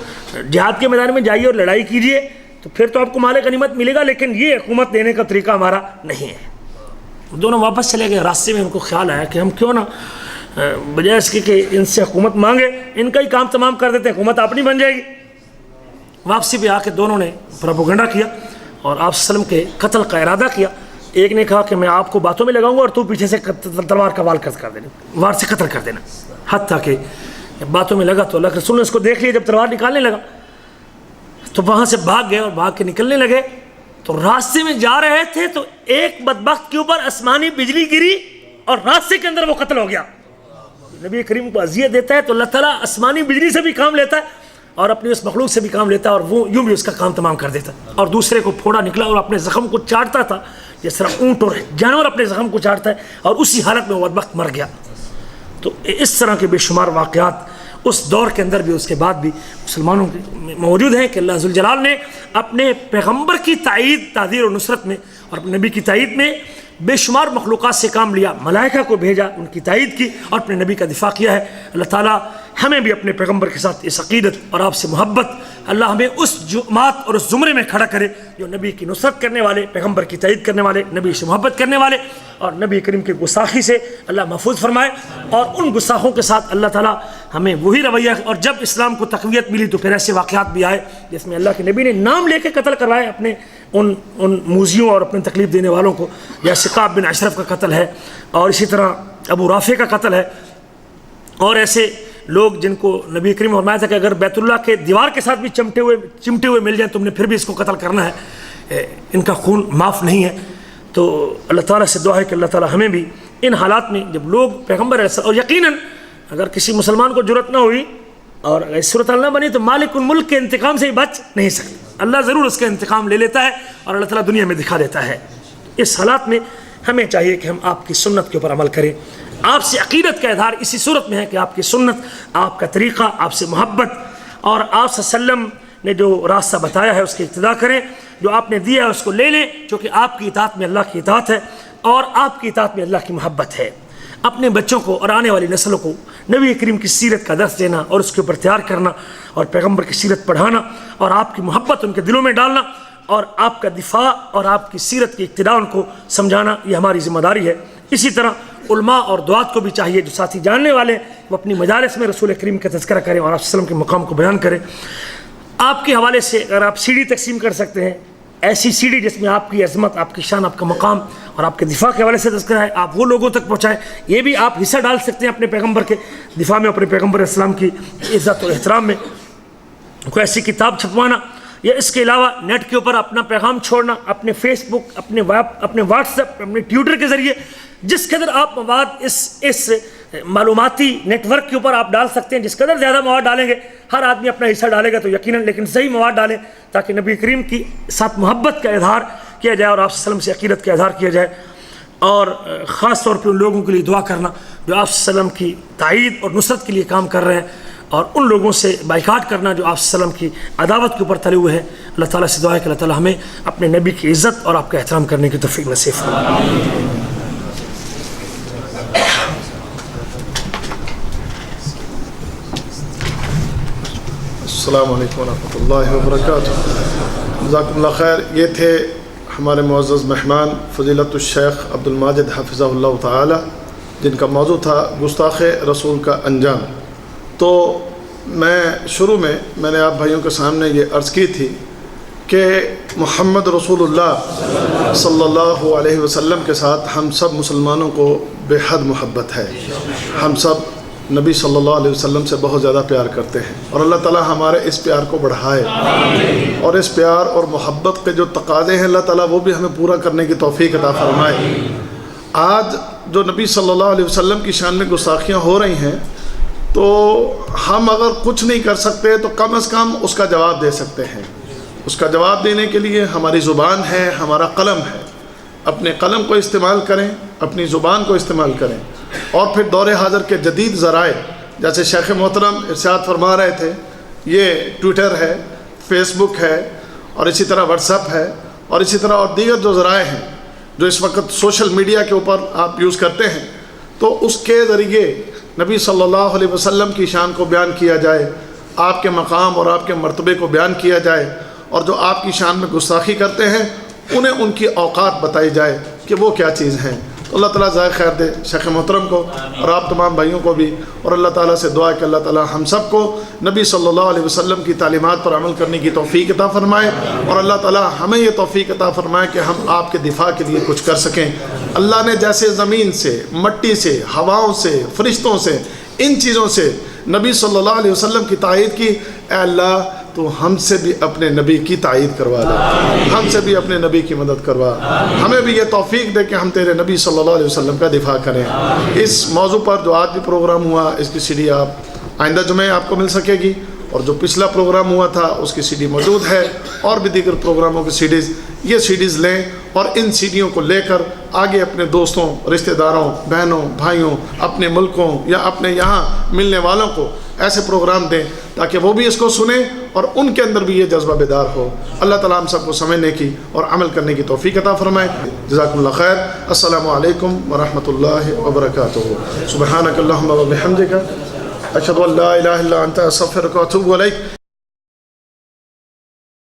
جہاد کے میدان میں جائیے اور لڑائی کیجیے تو پھر تو آپ کو مال غنیمت ملے گا، لیکن یہ حکومت دینے کا طریقہ ہمارا نہیں ہے۔ دونوں واپس چلے گئے، راستے میں ان کو خیال آیا کہ ہم کیوں نہ بجائے اس کے کہ ان سے حکومت مانگے ان کا ہی کام تمام کر دیتے ہیں، حکومت اپنی بن جائے گی۔ واپسی پہ آ کے دونوں نے پروپیگنڈا کیا اور آپ صلی اللہ علیہ وسلم کے قتل کا ارادہ کیا۔ ایک نے کہا کہ میں آپ کو باتوں میں لگاؤں گا اور تو پیچھے سے تلوار کا وار کر دینا، وار سے قتل کر دینا۔ حتیٰ کہ جب باتوں میں لگا تو اللہ کے رسول نے اس کو دیکھ لیا، جب تلوار نکالنے لگا تو وہاں سے بھاگ گئے اور بھاگ کے نکلنے لگے تو راستے میں جا رہے تھے تو ایک بدبخت کے اوپر آسمانی بجلی گری اور راستے کے اندر وہ قتل ہو گیا۔ نبی کریم کو اذیت دیتا ہے تو اللہ تعالیٰ آسمانی بجلی سے بھی کام لیتا ہے اور اپنی اس مخلوق سے بھی کام لیتا ہے اور وہ یوں بھی اس کا کام تمام کر دیتا ہے۔ اور دوسرے کو پھوڑا نکلا اور اپنے زخم کو چاٹتا تھا جس طرح اونٹ اور جانور اپنے زخم کو چاٹتا ہے، اور اسی حالت میں وہ بدبخت مر گیا۔ تو اس طرح کے بے شمار واقعات اس دور کے اندر بھی اس کے بعد بھی مسلمانوں میں موجود ہیں کہ اللہ ذوالجلال نے اپنے پیغمبر کی تائید، تعزیر اور نصرت میں اور اپنے نبی کی تائید میں بے شمار مخلوقات سے کام لیا، ملائکہ کو بھیجا، ان کی تائید کی اور اپنے نبی کا دفاع کیا ہے۔ اللہ تعالیٰ ہمیں بھی اپنے پیغمبر کے ساتھ اس عقیدت اور آپ سے محبت، اللہ ہمیں اس جماعت اور اس زمرے میں کھڑا کرے جو نبی کی نصرت کرنے والے، پیغمبر کی تائید کرنے والے، نبی سے محبت کرنے والے، اور نبی کریم کی گستاخی سے اللہ محفوظ فرمائے، اور ان گستاخوں کے ساتھ اللہ تعالیٰ ہمیں وہی رویہ، اور جب اسلام کو تقویت ملی تو پھر ایسے واقعات بھی آئے جس میں اللہ کے نبی نے نام لے کے قتل کروائے اپنے ان موذیوں اور اپنے تکلیف دینے والوں کو، جیسے کعب بن اشرف کا قتل ہے اور اسی طرح ابو رافع کا قتل ہے، اور ایسے لوگ جن کو نبی کریم نے فرمایا تھا کہ اگر بیت اللہ کے دیوار کے ساتھ بھی چمٹے ہوئے مل جائیں تم نے پھر بھی اس کو قتل کرنا ہے، ان کا خون معاف نہیں ہے۔ تو اللہ تعالیٰ سے دعا ہے کہ اللہ تعالیٰ ہمیں بھی ان حالات میں جب لوگ پیغمبر ایسا، اور یقیناً اگر کسی مسلمان کو جرأت نہ ہوئی اور صورتحال نہ بنی تو مالک الملک کے انتقام سے ہی بچ نہیں سکتے، اللہ ضرور اس کا انتقام لے لیتا ہے اور اللہ تعالیٰ دنیا میں دکھا دیتا ہے۔ اس حالات میں ہمیں چاہیے کہ ہم آپ کی سنت کے اوپر عمل کریں۔ آپ سے عقیدت کا اظہار اسی صورت میں ہے کہ آپ کی سنت، آپ کا طریقہ، آپ سے محبت، اور آپ صلی اللہ علیہ وسلم نے جو راستہ بتایا ہے اس کی ابتدا کریں، جو آپ نے دیا ہے اس کو لے لیں، چونکہ آپ کی اطاعت میں اللہ کی اطاعت ہے اور آپ کی اطاعت میں اللہ کی محبت ہے۔ اپنے بچوں کو اور آنے والی نسلوں کو نبی کریم کی سیرت کا درس دینا اور اس کے اوپر تیار کرنا اور پیغمبر کی سیرت پڑھانا اور آپ کی محبت ان کے دلوں میں ڈالنا اور آپ کا دفاع اور آپ کی سیرت کی اقتداء ان کو سمجھانا یہ ہماری ذمہ داری ہے۔ اسی طرح علماء اور دعات کو بھی چاہیے جو ساتھی جاننے والے وہ اپنی مجالس میں رسول کریم کا تذکرہ کریں اور آپ صلی اللہ علیہ وسلم کے مقام کو بیان کریں۔ آپ کے حوالے سے اگر آپ سی ڈی تقسیم کر سکتے ہیں، ایسی سی ڈی جس میں آپ کی عظمت، آپ کی شان، آپ کا مقام اور آپ کے دفاع کے حوالے سے تذکرہ ہے، آپ وہ لوگوں تک پہنچائیں۔ یہ بھی آپ حصہ ڈال سکتے ہیں اپنے پیغمبر کے دفاع میں، اپنے پیغمبر اسلام کی عزت و احترام میں۔ کوئی ایسی کتاب چھپوانا یا اس کے علاوہ نیٹ کے اوپر اپنا پیغام چھوڑنا، اپنے فیس بک، اپنے واٹس ایپ، اپنے ٹویٹر کے ذریعے جس قدر آپ مواد اس معلوماتی نیٹ ورک کے اوپر آپ ڈال سکتے ہیں، جس قدر زیادہ مواد ڈالیں گے، ہر آدمی اپنا حصہ ڈالے گا تو یقیناً، لیکن صحیح مواد ڈالیں تاکہ نبی کریم کی ساتھ محبت کا اظہار کیا جائے اور آپ صلی اللہ علیہ وسلم سے عقیدت کا اظہار کیا جائے۔ اور خاص طور پہ ان لوگوں کے لیے دعا کرنا جو آپ صلی اللہ علیہ وسلم کی تائید اور نصرت کے لیے کام کر رہے ہیں، اور ان لوگوں سے بائیکاٹ کرنا جو آپ صلی اللہ علیہ وسلم کی عداوت کے اوپر تلے ہوئے ہیں۔ اللہ تعالیٰ سے دعا ہے کہ اللہ تعالیٰ ہمیں اپنے نبی کی عزت اور آپ کا احترام کرنے کی توفیق نصیب فرمائے۔ السلام علیکم ورحمۃ اللہ وبرکاتہ۔ جزاکم اللہ خیر۔ یہ تھے ہمارے معزز مہمان فضیلت الشیخ عبد الماجد حفظہ اللہ تعالی، جن کا موضوع تھا گستاخ رسول کا انجام۔ تو میں شروع میں نے آپ بھائیوں کے سامنے یہ عرض کی تھی کہ محمد رسول اللہ صلی اللہ علیہ وسلم کے ساتھ ہم سب مسلمانوں کو بے حد محبت ہے۔ ہم سب نبی صلی اللہ علیہ وسلم سے بہت زیادہ پیار کرتے ہیں، اور اللہ تعالیٰ ہمارے اس پیار کو بڑھائے، اور اس پیار اور محبت کے جو تقاضے ہیں اللہ تعالیٰ وہ بھی ہمیں پورا کرنے کی توفیق عطا فرمائے۔ آج جو نبی صلی اللہ علیہ وسلم کی شان میں گستاخیاں ہو رہی ہیں، تو ہم اگر کچھ نہیں کر سکتے تو کم از کم اس کا جواب دے سکتے ہیں۔ اس کا جواب دینے کے لیے ہماری زبان ہے، ہمارا قلم ہے۔ اپنے قلم کو استعمال کریں، اپنی زبان کو استعمال کریں، اور پھر دور حاضر کے جدید ذرائع جیسے شیخ محترم ارشاد فرما رہے تھے، یہ ٹویٹر ہے، فیس بک ہے، اور اسی طرح واٹس ایپ ہے، اور اسی طرح اور دیگر جو ذرائع ہیں جو اس وقت سوشل میڈیا کے اوپر آپ یوز کرتے ہیں، تو اس کے ذریعے نبی صلی اللہ علیہ وسلم کی شان کو بیان کیا جائے، آپ کے مقام اور آپ کے مرتبے کو بیان کیا جائے، اور جو آپ کی شان میں گستاخی کرتے ہیں انہیں ان کی اوقات بتائی جائے کہ وہ کیا چیز ہیں۔ تو اللہ تعالیٰ ذائقہ خیر دے شیخ محترم کو اور آپ تمام بھائیوں کو بھی، اور اللہ تعالیٰ سے دعا ہے کہ اللہ تعالیٰ ہم سب کو نبی صلی اللہ علیہ وسلم کی تعلیمات پر عمل کرنے کی توفیق عطا فرمائے، اور اللہ تعالیٰ ہمیں یہ توفیق عطا فرمائے کہ ہم آپ کے دفاع کے لیے کچھ کر سکیں۔ اللہ نے جیسے زمین سے، مٹی سے، ہواؤں سے، فرشتوں سے، ان چیزوں سے نبی صلی اللہ علیہ وسلم کی تائید کی، اے اللہ تو ہم سے بھی اپنے نبی کی تائید کروا دے، ہم سے بھی اپنے نبی کی مدد کروا، ہمیں بھی یہ توفیق دے کہ ہم تیرے نبی صلی اللہ علیہ وسلم کا دفاع کریں۔ اس موضوع پر جو آج بھی پروگرام ہوا، اس کی سی ڈی آپ آئندہ جمعے آپ کو مل سکے گی، اور جو پچھلا پروگرام ہوا تھا اس کی سی ڈی موجود ہے، اور بھی دیگر پروگراموں کی سی ڈیز، یہ سی ڈیز لیں اور ان سی ڈیوں کو لے کر آگے اپنے دوستوں، رشتہ داروں، بہنوں، بھائیوں، اپنے ملکوں یا اپنے یہاں ملنے والوں کو ایسے پروگرام دیں تاکہ وہ بھی اس کو سنیں اور ان کے اندر بھی یہ جذبہ بیدار ہو۔ اللہ تعالیٰ ہم سب کو سمجھنے کی اور عمل کرنے کی توفیق عطا فرمائے۔ جزاکم اللہ خیر۔ السلام علیکم ورحمۃ اللہ وبرکاتہ۔ سبحانک اللہم وبحمدک، اشہد ان لا الہ الا انت، استغفرک واتوب الیک۔